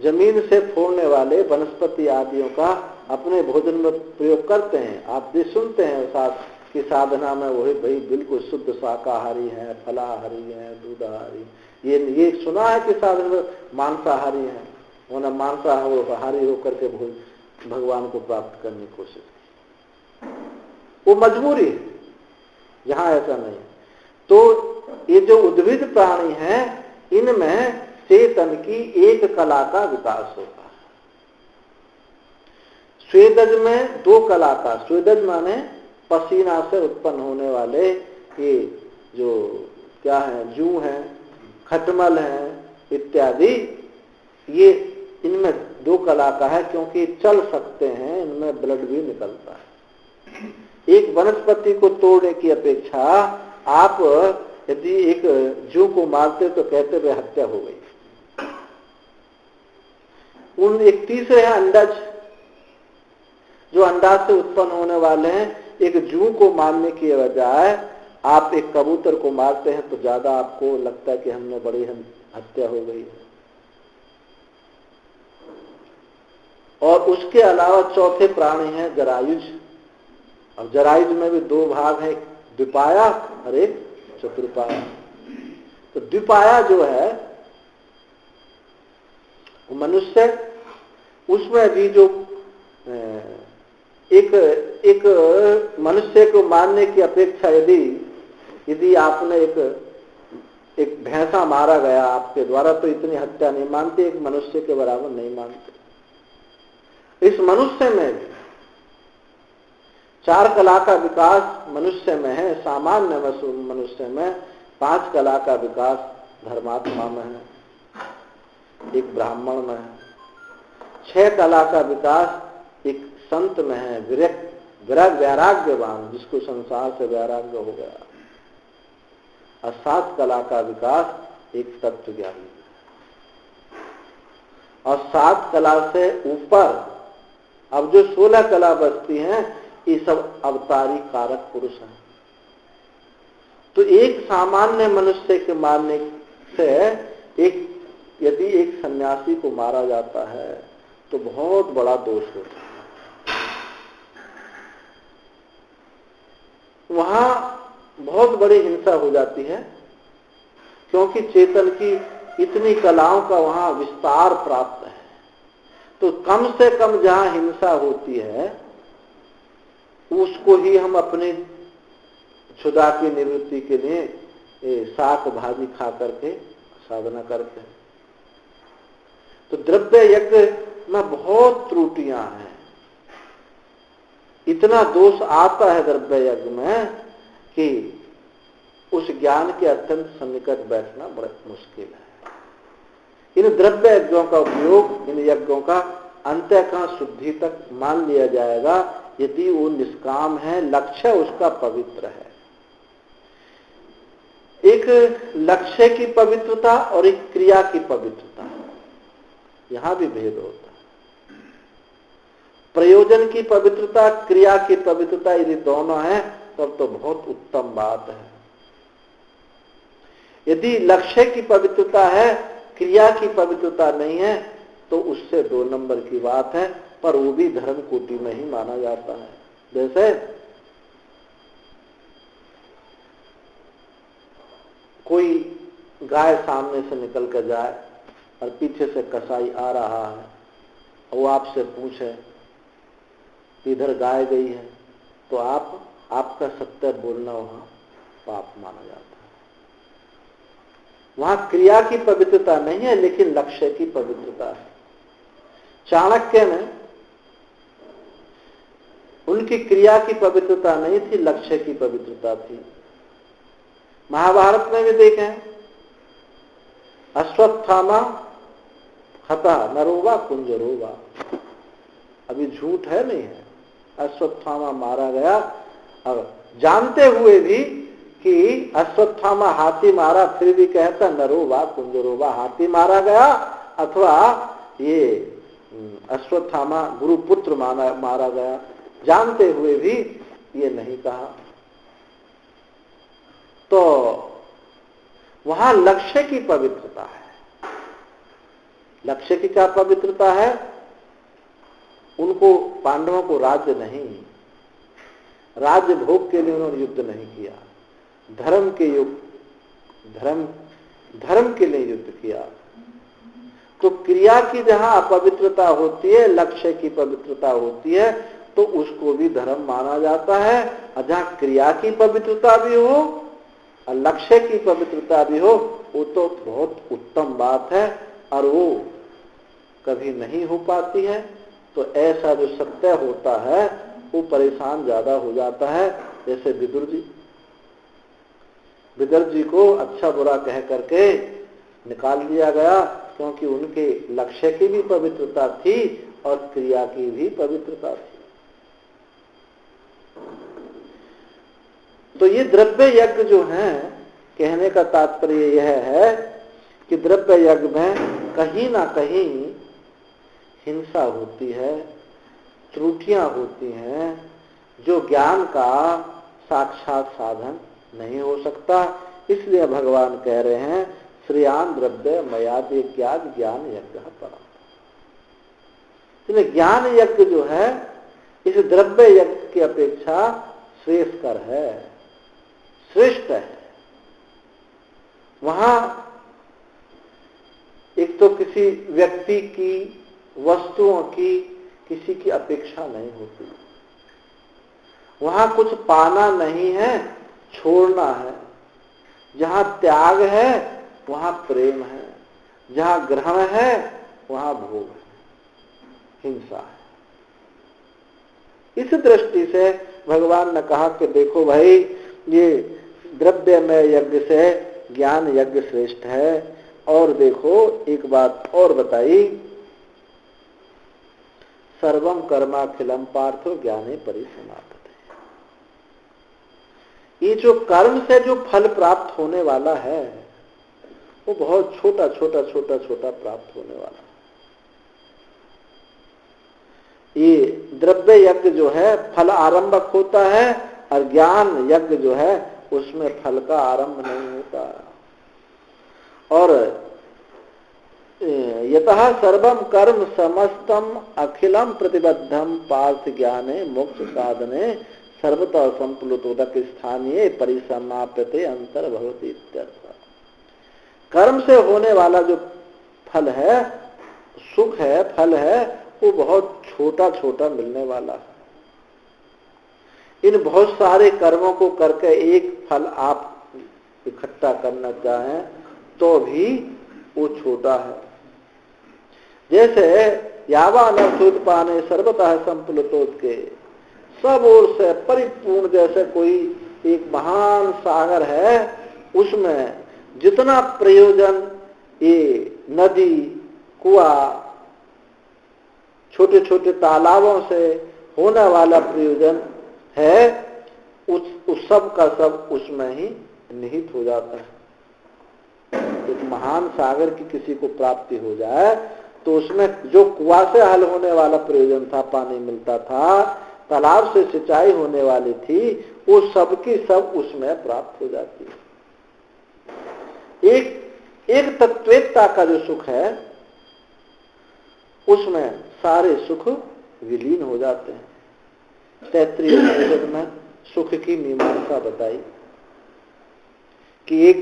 Speaker 1: जमीन से फोड़ने वाले वनस्पति आदियों का अपने भोजन में प्रयोग करते हैं। आप भी सुनते हैं साथ की साधना में वही भाई बिल्कुल शुद्ध शाकाहारी है, फलाहारी है, दूधाहारी, ये सुना है कि साधन में मांसाहारी है, उन्हें मांसाहारी होकर के भगवान को प्राप्त करने की कोशिश की। वो मजबूरी है, यहाँ ऐसा नहीं। तो ये जो उद्भिद प्राणी हैं इनमें चेतन की एक कला का विकास होता है। स्वेदज में दो कला का, स्वेदज माने पसीना से उत्पन्न होने वाले ये जो क्या है, जू हैं, खटमल हैं इत्यादि, ये इनमें दो कला का है क्योंकि चल सकते हैं, इनमें ब्लड भी निकलता है। एक वनस्पति को तोड़ने की अपेक्षा आप यदि एक जू को मारते तो कहते हुए हत्या हो गई। उन एक तीसरे हैं अंडज, जो अंडा से उत्पन्न होने वाले हैं। एक जू को मारने की बजाय आप एक कबूतर को मारते हैं तो ज्यादा आपको लगता है कि हमने बड़ी हत्या हो गई है। और उसके अलावा चौथे प्राणी हैं जरायुज। और जरायुज में भी दो भाग हैं, द्विपाया और एक चतुर्पाया। तो द्विपाया जो है वो मनुष्य, उसमें भी जो एक मनुष्य को मारने की अपेक्षा यदि आपने एक भैंसा मारा गया आपके द्वारा तो इतनी हत्या नहीं मानते, एक मनुष्य के बराबर नहीं मानते। इस मनुष्य में भी चार कला का विकास मनुष्य में है, सामान्य मनुष्य में पांच कला का विकास धर्मात्मा में है, एक ब्राह्मण में है, छह कला का विकास एक संत में है, वैराग्यवान जिसको संसार से वैराग्य हो गया, और सात कला का विकास एक तत्वज्ञानी। और सात कला से ऊपर अब जो 16 कला बचती हैं ये सब अवतारी कारक पुरुष हैं। तो एक सामान्य मनुष्य के मारने से यदि एक सन्यासी को मारा जाता है तो बहुत बड़ा दोष होता है। वहां बहुत बड़ी हिंसा हो जाती है, क्योंकि चेतन की इतनी कलाओं का वहां विस्तार प्राप्त है। तो कम से कम जहां हिंसा होती है उसको ही हम अपने क्षुधा की निवृत्ति के लिए शाक भाजी खा करके साधना करते हैं। तो द्रव्य यज्ञ में बहुत त्रुटियां हैं। इतना दोष आता है द्रव्य यज्ञ में कि उस ज्ञान के अत्यंत सन्निकट बैठना बड़ा मुश्किल है। इन द्रव्य यज्ञों का उपयोग, इन यज्ञों का अंतःकरण शुद्धि तक मान लिया जाएगा यदि वो निष्काम है, लक्ष्य उसका पवित्र है। एक लक्ष्य की पवित्रता और एक क्रिया की पवित्रता, यहां भी भेद होता है। प्रयोजन की पवित्रता, क्रिया की पवित्रता यदि दोनों है तब तो बहुत उत्तम बात है। यदि लक्ष्य की पवित्रता है, क्रिया की पवित्रता नहीं है, तो उससे 2 नंबर की बात है, पर वो भी धर्म कोटि में ही माना जाता है। जैसे कोई गाय सामने से निकल कर जाए और पीछे से कसाई आ रहा है, वो आपसे पूछे इधर गाय गई है, तो आपका सत्य बोलना वहां पाप माना जाता है। वहां क्रिया की पवित्रता नहीं है, लेकिन लक्ष्य की पवित्रता है। चाणक्य में उनकी क्रिया की पवित्रता नहीं थी, लक्ष्य की पवित्रता थी। महाभारत में भी देखें, अश्वत्थामा हता नरोवा कुंजरोवा, अभी झूठ है नहीं है, अश्वत्थामा मारा गया। और जानते हुए भी कि अश्वत्थामा हाथी मारा, फिर भी कहता नरोवा कुंजरोवा, हाथी मारा गया अथवा ये अश्वत्थामा गुरुपुत्र मारा गया, जानते हुए भी ये नहीं कहा। तो वहां लक्ष्य की पवित्रता है। लक्ष्य की क्या पवित्रता है? उनको, पांडवों को राज्य नहीं, राज्य भोग के लिए उन्होंने युद्ध नहीं किया, धर्म के लिए युद्ध किया। तो क्रिया की जहां अपवित्रता होती है, लक्ष्य की पवित्रता होती है, तो उसको भी धर्म माना जाता है। और जहां क्रिया की पवित्रता भी हो और लक्ष्य की पवित्रता भी हो, वो तो बहुत उत्तम बात है, और वो कभी नहीं हो पाती है। तो ऐसा जो सत्य होता है वो परेशान ज्यादा हो जाता है। जैसे विदुर जी को अच्छा बुरा कह करके निकाल दिया गया, क्योंकि उनके लक्ष्य की भी पवित्रता थी और क्रिया की भी पवित्रता थी। तो ये द्रव्य यज्ञ जो है, कहने का तात्पर्य यह है कि द्रव्य यज्ञ में कहीं ना कहीं हिंसा होती है, त्रुटियां होती हैं, जो ज्ञान का साक्षात साधन नहीं हो सकता। इसलिए भगवान कह रहे हैं श्रेयान द्रव्य मयादि ज्ञान यज्ञ परम। इसलिए ज्ञान यज्ञ जो है इस द्रव्य यज्ञ की अपेक्षा श्रेष्ठकर है, श्रेष्ठ है। वहां एक तो किसी व्यक्ति की, वस्तुओं की, किसी की अपेक्षा नहीं होती। वहां कुछ पाना नहीं है, छोड़ना है। जहां त्याग है वहां प्रेम है, जहां ग्रहण है वहां भोग है, हिंसा है। इस दृष्टि से भगवान ने कहा कि देखो भाई, ये द्रव्य में यज्ञ से ज्ञान यज्ञ श्रेष्ठ है। और देखो एक बात और बताई, सर्वम कर्माखिलम पार्थो ज्ञाने परिसमाप्यते। ये जो कर्म से जो फल प्राप्त होने वाला है वो बहुत छोटा प्राप्त होने वाला है। ये द्रव्य यज्ञ जो है फल आरंभक होता है, और ज्ञान यज्ञ जो है उसमें फल का आरंभ नहीं होता। और यतः सर्वम कर्म समस्तम अखिलम प्रतिबद्धम पार्थ ज्ञाने मोक्ष साधने सर्वतः संप्लुतोदक स्थानीय परिसमाप्यते अंतर भवति इत्यर्थ। कर्म से होने वाला जो फल है, सुख है, फल है, वो बहुत छोटा छोटा मिलने वाला है। इन बहुत सारे कर्मों को करके एक फल आप इकट्ठा करना चाहें तो भी वो छोटा है। जैसे यावा नर्थुत पाने सर्वतः संप्लुतोदके, सब ओर से परिपूर्ण जैसे कोई एक महान सागर है, उसमें जितना प्रयोजन ये नदी, कुआं, छोटे छोटे तालाबों से होने वाला प्रयोजन है, उस सब का सब उसमें ही निहित हो जाता है। एक महान सागर की किसी को प्राप्ति हो जाए तो उसमें जो कुआं से हल होने वाला प्रयोजन था, पानी मिलता था, तालाब से सिंचाई होने वाली थी, वो सब की सब उसमें प्राप्त हो जाती है। एक तत्वेकता का जो सुख है उसमें सारे सुख विलीन हो जाते हैं। तैत्तिरीय उपनिषद में सुख की मीमांसा बताई कि एक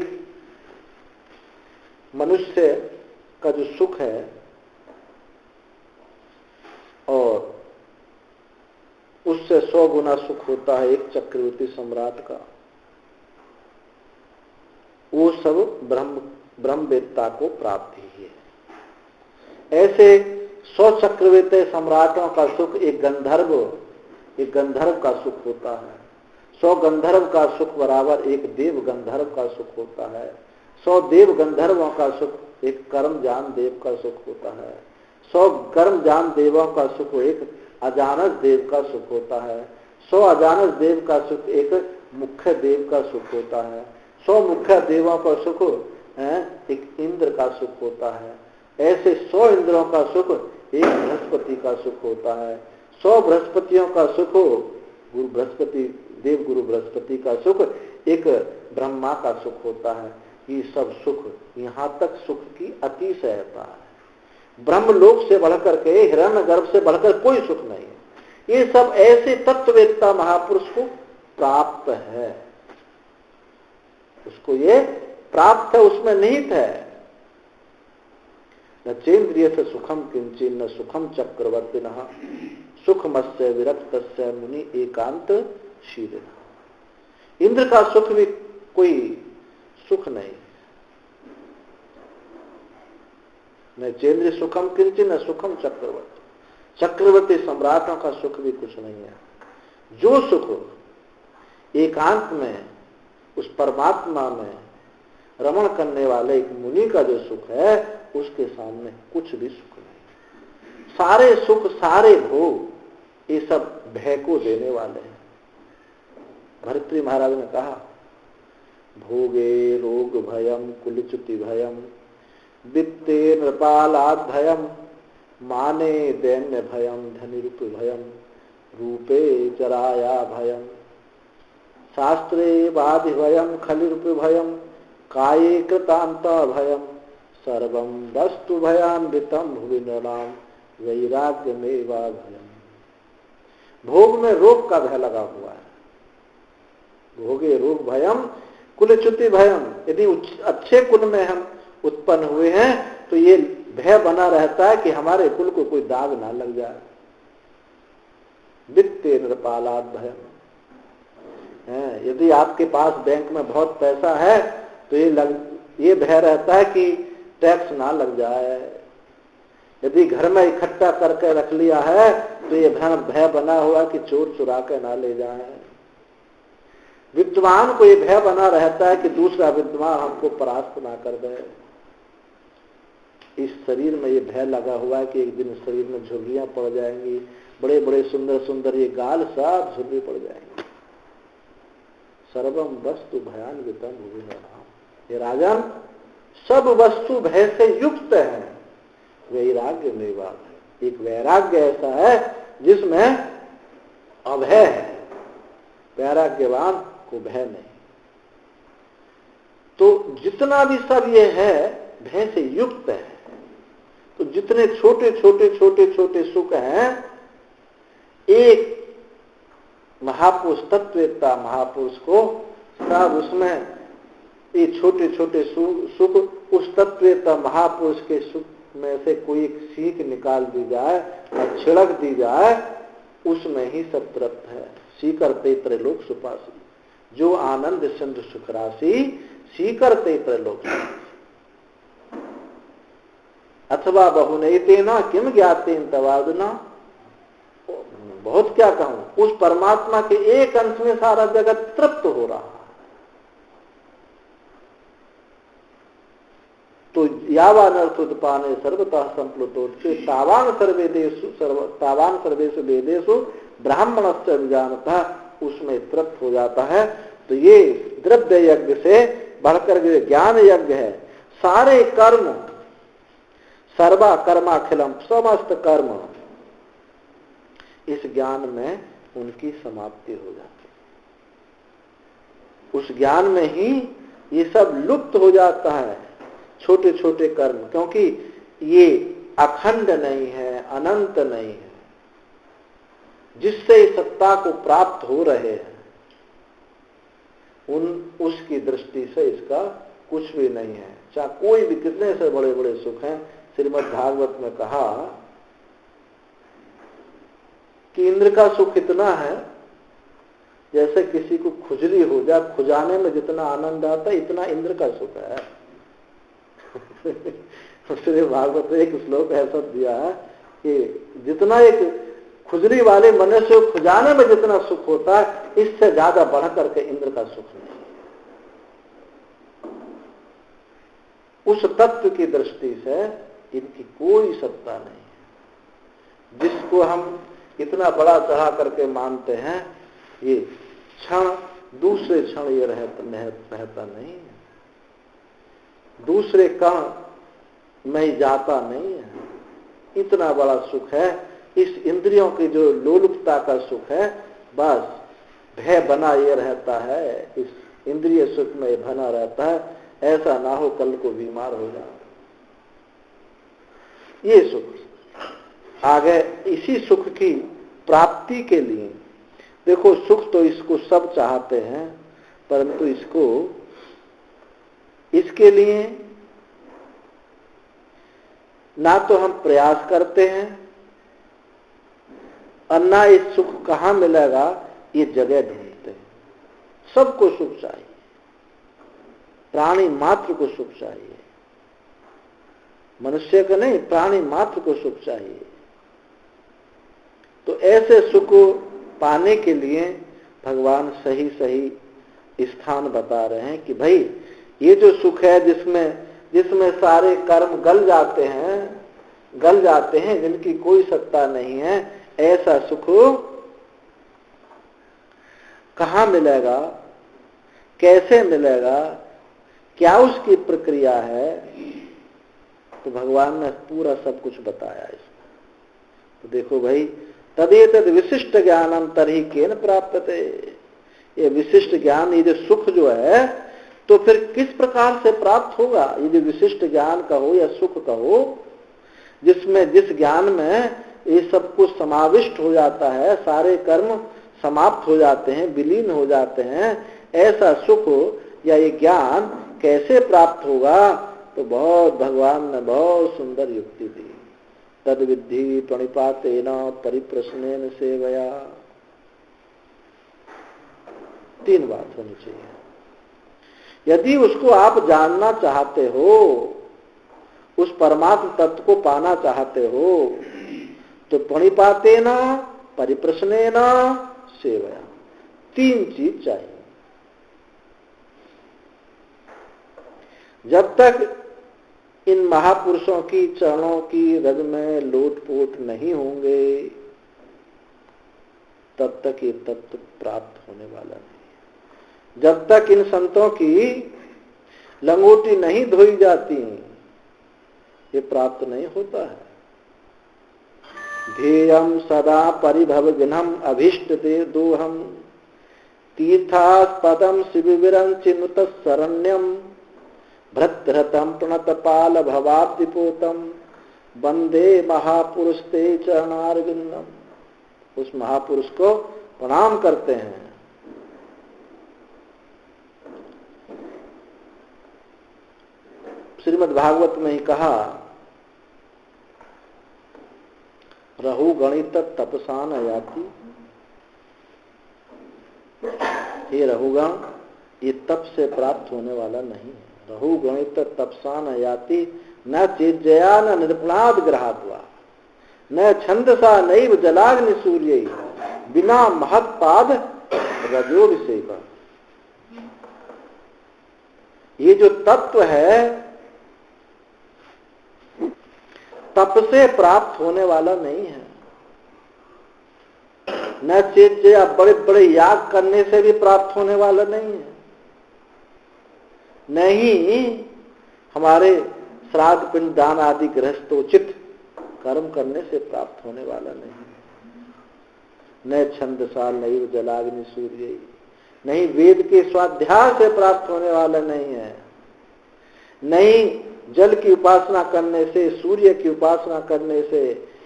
Speaker 1: मनुष्य का जो सुख है और उससे 100 गुना सुख होता है एक चक्रवर्ती सम्राट का। वो सब ब्रह्मवेत्ता को प्राप्त ही है। ऐसे 100 चक्रवर्ती सम्राटों का सुख एक गंधर्व का सुख होता है। 100 गंधर्व का सुख बराबर एक देव गंधर्व का सुख होता है। 100 देव गंधर्वों का सुख एक कर्मजान देव का सुख होता है। 100 कर्मजान देवों का सुख एक अजानस देव का सुख होता है। 100 अजानस देव का सुख एक मुख्य देव का सुख होता है। 100 मुख्य देवों का सुख एक इंद्र का सुख होता है। ऐसे 100 इंद्रों का सुख एक बृहस्पति का सुख होता है। 100 बृहस्पतियों का सुख गुरु बृहस्पति, देव गुरु बृहस्पति का सुख एक ब्रह्मा का सुख होता है। ये सब सुख, यहाँ तक सुख की अतिशयता है। ब्रह्मलोक से बढ़कर के, हिरण्यगर्भ से बढ़कर कोई सुख नहीं है। ये सब ऐसे तत्ववेत्ता महापुरुष को प्राप्त है, उसको ये प्राप्त है, उसमें निहित है। न चेन्द्रिय से सुखम किंचिन न सुखम चक्रवर्तिनः सुखमस्य विरक्तस्य मुनि एकांत शीलिनः। इंद्र का सुख भी कोई सुख नहीं। न चेन्द्रिय सुखम किंचिन न सुखम चक्रवर्ती, चक्रवर्ती सम्राटों का सुख भी कुछ नहीं है। जो सुख एकांत में उस परमात्मा में रमण करने वाले एक मुनि का जो सुख है, उसके सामने कुछ भी सुख नहीं। सारे सुख, सारे भोग, ये सब भय को देने वाले हैं। भर्तृहरि महाराज ने कहा, भोगे रोग भयम कुलच्युति भयम वित्ते नृपालाद भयम माने दैन्य भयम धनिरूप भयम रूपे जराया भयम शास्त्रे वादि भयम खलिरूप भयम काये कृतांत भयम सर्वम वस्तु भयान्वितम भुवि नृणाम वैराग्य में वा भयम। भोग में रोग का भय लगा हुआ है। भोगे रोग भयम कुलच्युति भयम। यदि अच्छे कुल में हम उत्पन्न हुए हैं तो ये भय बना रहता है कि हमारे कुल को कोई दाग ना लग जाए। वित्ते नृपालाद भयम। यदि आपके पास बैंक में बहुत पैसा है तो ये भय रहता है कि टैक्स ना लग जाए। यदि घर में इकट्ठा करके रख लिया है तो ये भय बना हुआ कि चोर चुरा के ना ले जाए। विद्वान को ये भय बना रहता है कि दूसरा विद्वान हमको परास्त ना कर दे। इस शरीर में ये भय लगा हुआ है कि एक दिन शरीर में झुर्रियां पड़ जाएंगी, बड़े बड़े सुंदर सुंदर ये गाल सब झुर्री पड़ जाएंगे। सर्वम वस्तु भयान्वितम भुवि नृणाम। ये राजन, सब वस्तु भय से युक्त है। वैराग्य में बात है। एक वैराग्य ऐसा है जिसमें अभय है, वैराग्यवान को भय नहीं। तो जितना भी सब ये है भय से युक्त है। तो जितने छोटे छोटे छोटे छोटे सुख हैं, एक महापुरुष तत्ववेत्ता महापुरुष को सब उसमें ये छोटे छोटे सुख उस तत्ववेत्ता महापुरुष के सुख में से कोई एक सीख निकाल दी जाए और छिड़क दी जाए, उसमें ही सब तृप्त है। सीकरते त्रैलोक सुपासी, जो आनंद सिंधु सुख राशि सीकरते त्रैलोक। अथवा बहुनैतेन किम ज्ञातेन तवादुना, बहुत क्या कहूं, उस परमात्मा के एक अंश में सारा जगत तृप्त हो रहा है। तो यावान अर्थोत्पाने सर्वतः संप्लुतोत्से तावान सर्वेषु वेदेषु ब्राह्मणस्य विजानतः, उसमें तृप्त हो जाता है। तो ये द्रव्य यज्ञ से बढ़कर के ज्ञान यज्ञ है। सारे कर्म, सर्वा कर्माखिलम, समस्त कर्म इस ज्ञान में उनकी समाप्ति हो जाती है। उस ज्ञान में ही ये सब लुप्त हो जाता है, छोटे छोटे कर्म, क्योंकि ये अखंड नहीं है, अनंत नहीं है। जिससे सत्ता को प्राप्त हो रहे हैं उसकी दृष्टि से इसका कुछ भी नहीं है। चाहे कोई भी कितने से बड़े बड़े सुख हैं। श्रीमद् भागवत में कहा कि इंद्र का सुख इतना है जैसे किसी को खुजली हो जाए, खुजाने में जितना आनंद आता है इतना इंद्र का सुख है। श्री भागवत में एक श्लोक ऐसा दिया है कि जितना एक खुजली वाले मनुष्य को खुजाने में जितना सुख होता है, इससे ज्यादा बढ़ करके इंद्र का सुख नहीं। उस तत्व की दृष्टि से इनकी कोई सत्ता नहीं है। जिसको हम इतना बड़ा चढ़ा करके मानते हैं, ये क्षण दूसरे क्षण ये रहता नहीं है, दूसरे कण में जाता नहीं है। इतना बड़ा सुख है। इस इंद्रियों की जो लोलुपता का सुख है, बस भय बना ये रहता है, इस इंद्रिय सुख में बना रहता है। ऐसा ना हो कल को बीमार हो जाए। ये सुख आगे, इसी सुख की प्राप्ति के लिए देखो, सुख तो इसको सब चाहते हैं, परंतु इसके लिए ना तो हम प्रयास करते हैं और ना इस सुख कहाँ मिलेगा ये जगह ढूंढते हैं। सबको सुख चाहिए, प्राणी मात्र को सुख चाहिए, मनुष्य को नहीं, प्राणी मात्र को सुख चाहिए। तो ऐसे सुख पाने के लिए भगवान सही सही स्थान बता रहे हैं कि भाई ये जो सुख है जिसमें सारे कर्म गल जाते हैं, जिनकी कोई सत्ता नहीं है, ऐसा सुख कहाँ मिलेगा, कैसे मिलेगा, क्या उसकी प्रक्रिया है। तो भगवान ने पूरा सब कुछ बताया इसमें। तो देखो भाई, तदेतद विशिष्ट ज्ञानम तर्हि केन प्राप्यते, ये विशिष्ट ज्ञान, ये जो सुख जो है, तो फिर किस प्रकार से प्राप्त होगा। ये जो विशिष्ट ज्ञान कहो या सुख कहो, जिसमें जिस ज्ञान में ये सब कुछ समाविष्ट हो जाता है, सारे कर्म समाप्त हो जाते हैं, विलीन हो जाते हैं, ऐसा सुख या ये ज्ञान कैसे प्राप्त होगा। तो बहुत भगवान ने बहुत सुंदर युक्ति दी। तद विद्धि प्रणिपातेन परिप्रश्नेन सेवया। 3 बात होनी चाहिए। यदि उसको आप जानना चाहते हो, उस परमात्म तत्व को पाना चाहते हो, तो प्रणिपातेन परिप्रश्नेन सेवया, 3 चीज चाहिए। जब तक इन महापुरुषों की चरणों की रज में लोटपोट नहीं होंगे, तब तक ये तत्व प्राप्त होने वाला नहीं। जब तक इन संतों की लंगोटी नहीं धोई जाती, ये प्राप्त नहीं होता है। ध्येयं सदा परिभवघ्नम् अभीष्ट दोहम् तीर्थास्पदं शिविरञ्चिनुत शरण्यं भृत्रतं प्रणतपाल भवाब्धिपोतं वंदे महापुरुष ते चरणारविंदम। उस महापुरुष को प्रणाम करते हैं। श्रीमद् भागवत में ही कहा, रहु गणित तपसा न याति। हे रहुगण, ये तप से प्राप्त होने वाला नहीं है। रहु गणित तपसा न याति, न चेज्जया न निर्पणाद ग्रहाद्वा, न छंदसा नैव जलाग्नि सूर्य, बिना महत्पाद रजोभिषेक। ये जो तत्व है, तप से प्राप्त होने वाला नहीं है। न चेज्जया, बड़े बड़े याग करने से भी प्राप्त होने वाला नहीं है। नहीं हमारे श्राद्ध पिंड दान आदि गृहस्थोचित कर्म करने से प्राप्त होने वाला नहीं है। न छंदसा नैव जलाग्नि सूर्य, नहीं वेद के स्वाध्याय से प्राप्त होने वाला नहीं है। नहीं जल की उपासना करने से, सूर्य की उपासना करने से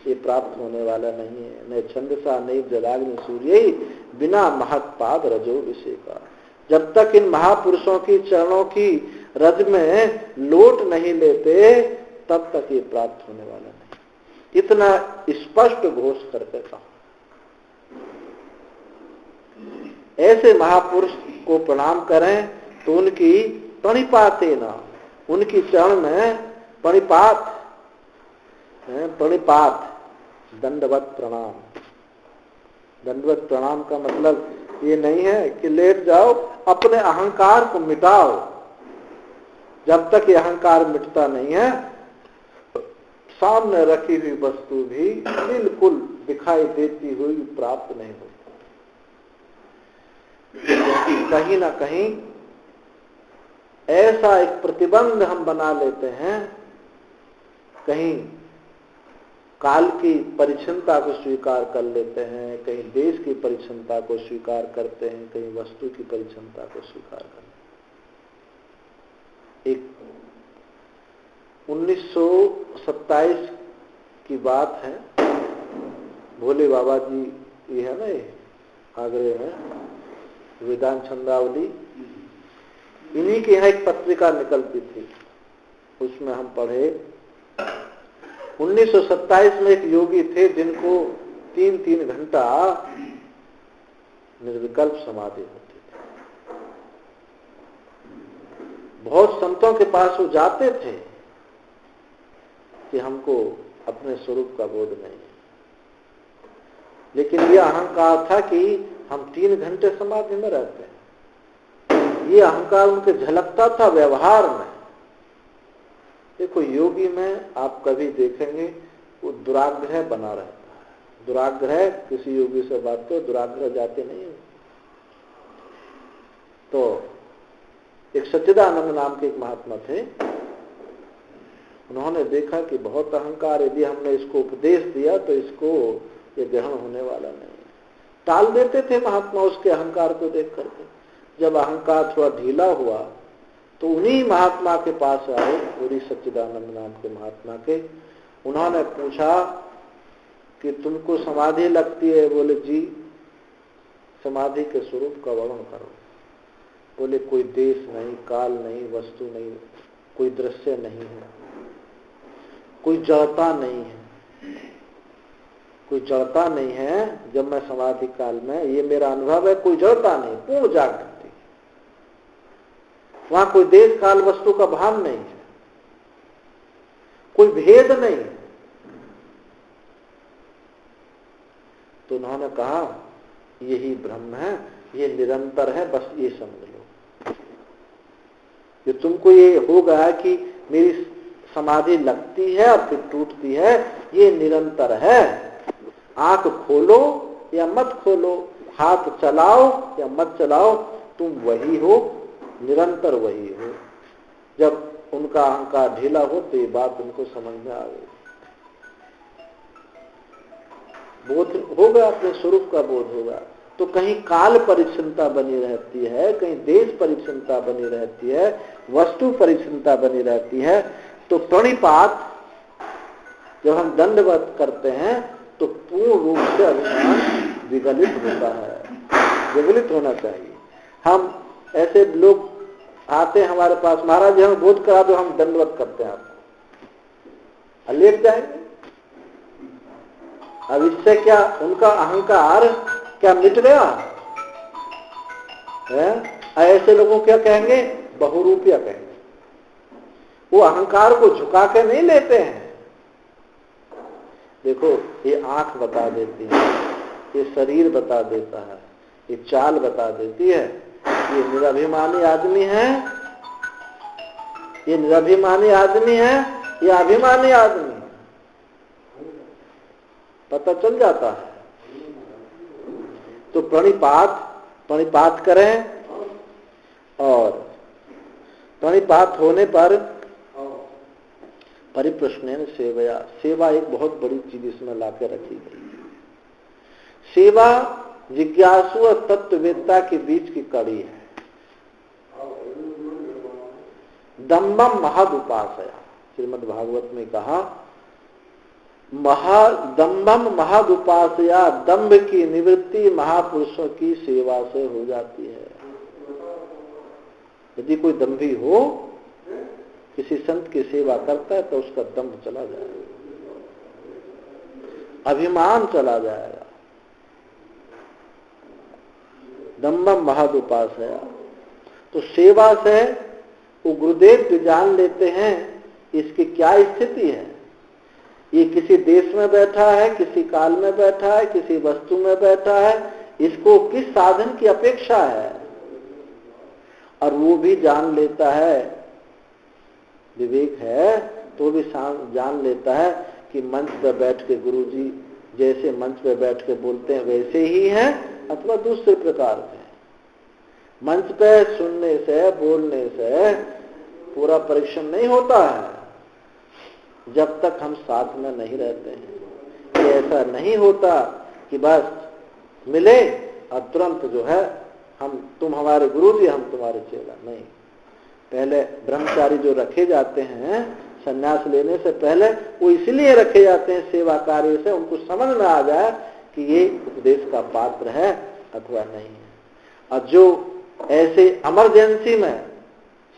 Speaker 1: ये प्राप्त होने वाला नहीं है। न छंदसा नैव जलाग्नि सूर्य, बिना महत्पाद रजोभिषेक। जब तक इन महापुरुषों की चरणों की रज में लोट नहीं लेते, तब तक ये प्राप्त होने वाला नहीं। इतना स्पष्ट घोष करके कहा। ऐसे महापुरुष को प्रणाम करें तो उनकी प्रणिपाते न, उनकी चरण में प्रणिपात, प्रणिपात दंडवत प्रणाम। दंडवत प्रणाम का मतलब ये नहीं है कि लेट जाओ, अपने अहंकार को मिटाओ। जब तक ये अहंकार मिटता नहीं है, सामने रखी हुई वस्तु भी बिल्कुल दिखाई देती हुई प्राप्त नहीं होती। कहीं ना कहीं ऐसा एक प्रतिबंध हम बना लेते हैं, कहीं काल की परिच्छिन्नता को स्वीकार कर लेते हैं, कहीं देश की परिच्छिन्नता को स्वीकार करते हैं, कहीं वस्तु की परिच्छिन्नता को स्वीकार करते हैं। एक 1927 की बात है, भोले बाबा जी ये है ना, ये आगरे में वेदांत छंदावली, इन्हीं के यहाँ एक पत्रिका निकलती थी, उसमें हम पढ़े 1927 में एक योगी थे जिनको 3-3 घंटा निर्विकल्प समाधि होती थी। बहुत संतों के पास वो जाते थे कि हमको अपने स्वरूप का बोध नहीं है, लेकिन यह अहंकार था कि हम 3 घंटे समाधि में रहते हैं। ये अहंकार उनके झलकता था व्यवहार में। देखो, योगी में आप कभी देखेंगे वो दुराग्रह बना रहता है। दुराग्रह, किसी योगी से बात करो, दुराग्रह जाते नहीं है। तो एक सच्चिदानंद नाम के एक महात्मा थे, उन्होंने देखा कि बहुत अहंकार, यदि हमने इसको उपदेश दिया तो इसको ये ग्रहण होने वाला नहीं है। टाल देते थे महात्मा उसके अहंकार को देख करके। जब अहंकार थोड़ा ढीला हुआ तो उन्हीं महात्मा के पास आए, पूरी सच्चिदानंद नाम के महात्मा के। उन्होंने पूछा कि तुमको समाधि लगती है? बोले जी। समाधि के स्वरूप का वर्णन करो। बोले कोई देश नहीं, काल नहीं, वस्तु नहीं, कोई दृश्य नहीं है, कोई जड़ता नहीं है, कोई जड़ता नहीं है। जब मैं समाधि काल में, ये मेरा अनुभव है, कोई जड़ता नहीं, पूर्ण जागृति। वहां कोई देश काल वस्तु का भान नहीं है, कोई भेद नहीं है। तो उन्होंने कहा यही ब्रह्म है, ये निरंतर है, बस ये समझ लो। जो तुमको ये होगा कि मेरी समाधि लगती है और फिर टूटती है, ये निरंतर है। आंख खोलो या मत खोलो, हाथ चलाओ या मत चलाओ, तुम वही हो, निरंतर वही हो। जब उनका अहंकार ढीला हो तो ये बात उनको समझ में आ गई। बोध होगा, अपने स्वरूप का बोध होगा, तो कहीं काल परिच्छिन्नता बनी रहती है, कहीं देश परिच्छिन्नता बनी रहती है, वस्तु परिच्छिन्नता बनी रहती है। तो प्रणिपात जब हम दंडवत करते हैं तो पूर्ण रूप से अभिमान विगलित होता है, विगलित होना चाहिए। हम ऐसे लोग आते हैं हमारे पास, महाराज जी हमें बोध करा दो, हम दंडवत करते हैं आपको, लेट जाएंगे। अब इससे क्या उनका अहंकार क्या मिट गया है? ऐसे लोगों क्या कहेंगे? बहुरूपिया कहेंगे। वो अहंकार को झुका के नहीं लेते हैं। देखो, ये आंख बता देती है, ये शरीर बता देता है, ये चाल बता देती है, ये निराभिमानी आदमी है, ये निराभिमानी आदमी है, ये अभिमानी आदमी, पता चल जाता है। तो प्रणिपात करें, और प्रणिपात होने पर परिप्रश्नेन सेवया, सेवा एक बहुत बड़ी चीज इसमें लाके रखी गई है। सेवा जिज्ञासु और तत्ववेत्ता के बीच की कड़ी है। दम्भम महद उपासया, श्रीमद् भागवत में कहा, दम्भम महद उपासया, दम्भ की निवृत्ति महापुरुषों की सेवा से हो जाती है। यदि कोई दम्भी हो, किसी संत की सेवा करता है, तो उसका दम्भ चला जाएगा, अभिमान चला जाएगा। दम्भम महद उपासया, तो सेवा से वो गुरुदेव भी जान लेते हैं इसकी क्या स्थिति है। ये किसी देश में बैठा है, किसी काल में बैठा है, किसी वस्तु में बैठा है, इसको किस साधन की अपेक्षा है, और वो भी जान लेता है। विवेक है तो भी जान लेता है कि मंच पर बैठ के गुरुजी जैसे मंच पर बैठ के बोलते हैं वैसे ही हैं, अथवा दूसरे प्रकार से। मंच पे सुनने से, बोलने से पूरा परीक्षण नहीं होता है जब तक हम साथ में नहीं रहते हैं। ये ऐसा नहीं होता कि बस मिले और तुरंत जो है तुम हमारे गुरुजी, हम तुम्हारे चेला, नहीं। पहले ब्रह्मचारी जो रखे जाते हैं संन्यास लेने से पहले, वो इसलिए रखे जाते हैं सेवा कार्य से, उनको समझ में आ जाए कि ये उपदेश का पात्र है अथवा नहीं है। और जो ऐसे इमरजेंसी में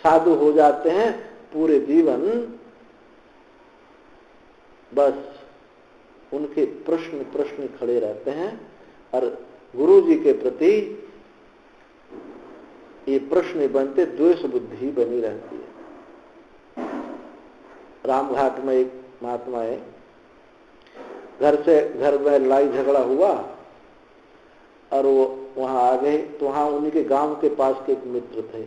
Speaker 1: साधु हो जाते हैं, पूरे जीवन बस उनके प्रश्न खड़े रहते हैं, और गुरु जी के प्रति ये प्रश्न बनते, द्वेष बुद्धि बनी रहती है। रामघाट में एक महात्मा है, घर में लड़ाई झगड़ा हुआ और वो वहां आ गए, तो वहां उन्हीं के गांव के पास के एक मित्र थे,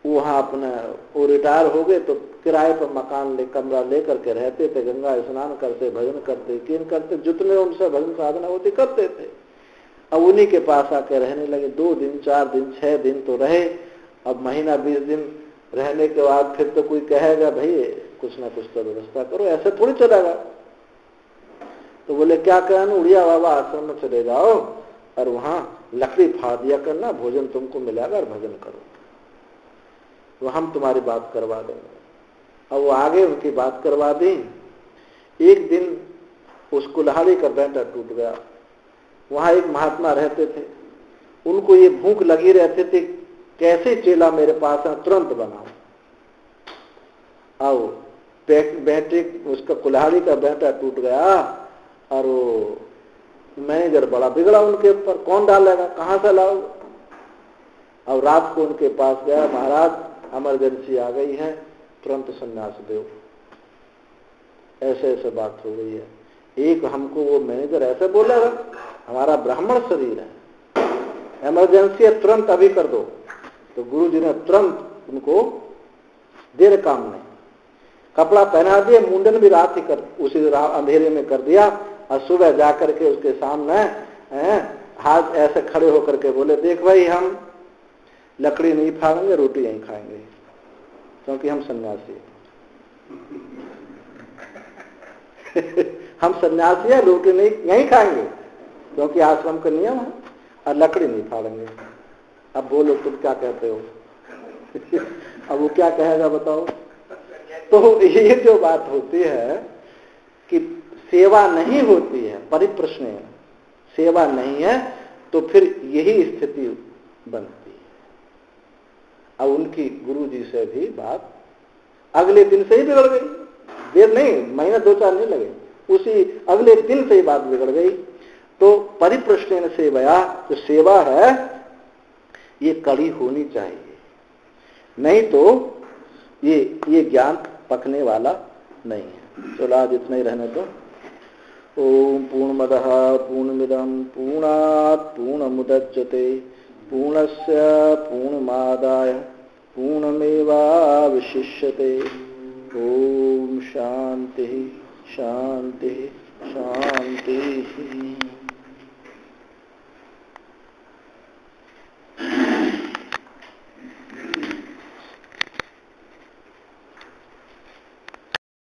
Speaker 1: वहां अपना वो रिटायर हो गए, तो किराए पर मकान कमरा लेकर के रहते थे, गंगा स्नान करते, भजन करते, कीर्तन करते, जितने उनसे भजन साधना होती करते थे। अब उन्हीं के पास आके रहने लगे। 2 दिन, 4 दिन, 6 दिन तो रहे। अब महीना 20 दिन रहने के बाद फिर तो कोई कहेगा भाई कुछ ना कुछ तो व्यवस्था करो, ऐसे थोड़ी चलेगा। तो बोले क्या कहना, उड़िया बाबा आश्रम में चले जाओ और वहां लकड़ी फाड़ दिया करना, भोजन तुमको मिलेगा और भजन करो, तो हम तुम्हारी बात करवा देंगे। अब वो आगे उनकी बात करवा दी। एक दिन उस कुल्हाड़ी का बैठा टूट गया। वहां एक महात्मा रहते थे, उनको ये भूख लगी रहती थी, कैसे चेला मेरे पास है, तुरंत बनाओ। आओ बैटरी, उसका कुल्हाड़ी का बैठा टूट गया, और वो मैनेजर बड़ा बिगड़ा उनके ऊपर, कौन डालेगा, कहां से लाओ। अब रात को उनके पास गया, महाराज इमरजेंसी आ गई है, तुरंत संन्यास दो, ऐसे ऐसे बात हो गई है। एक हमको वो मैनेजर ऐसे बोलेगा, हमारा ब्राह्मण शरीर है, इमरजेंसी है, तुरंत अभी कर दो। तो गुरु जी ने तुरंत उनको देर काम नहीं, कपड़ा पहना दिए, मुंडन भी रात ही उसी अंधेरे में कर दिया, और सुबह जाकर के उसके सामने हाथ ऐसे खड़े होकर के बोले, देख भाई हम लकड़ी नहीं फाड़ेंगे, रोटी यहीं खाएंगे, क्योंकि हम सन्यासी हम सन्यासी हैं, रोटी नहीं खाएंगे क्योंकि आश्रम का नियम है, और लकड़ी नहीं फाड़ेंगे। अब बोलो तुम क्या कहते हो? अब वो क्या कहेगा बताओ? तो ये जो बात होती है कि सेवा नहीं होती है, परिप्रश्न सेवा नहीं है, तो फिर यही स्थिति बनती है। अब उनकी गुरु जी से भी बात अगले दिन से ही बिगड़ गई, देर नहीं, महीना 2-4 नहीं लगे, उसी अगले दिन से ही बात बिगड़ गई। तो परिप्रश्न सेवया, जो सेवा है ये कड़ी होनी चाहिए, नहीं तो ये ज्ञान पकने वाला नहीं है। चलो आज इतना ही रहने दो। ओम पूर्णमदः पूर्णमिदं पूर्णात् पूर्णमुदच्यते पूर्णस्य पूर्णमादाय पूर्णमेवावशिष्यते। ओम शांति शांति शांति।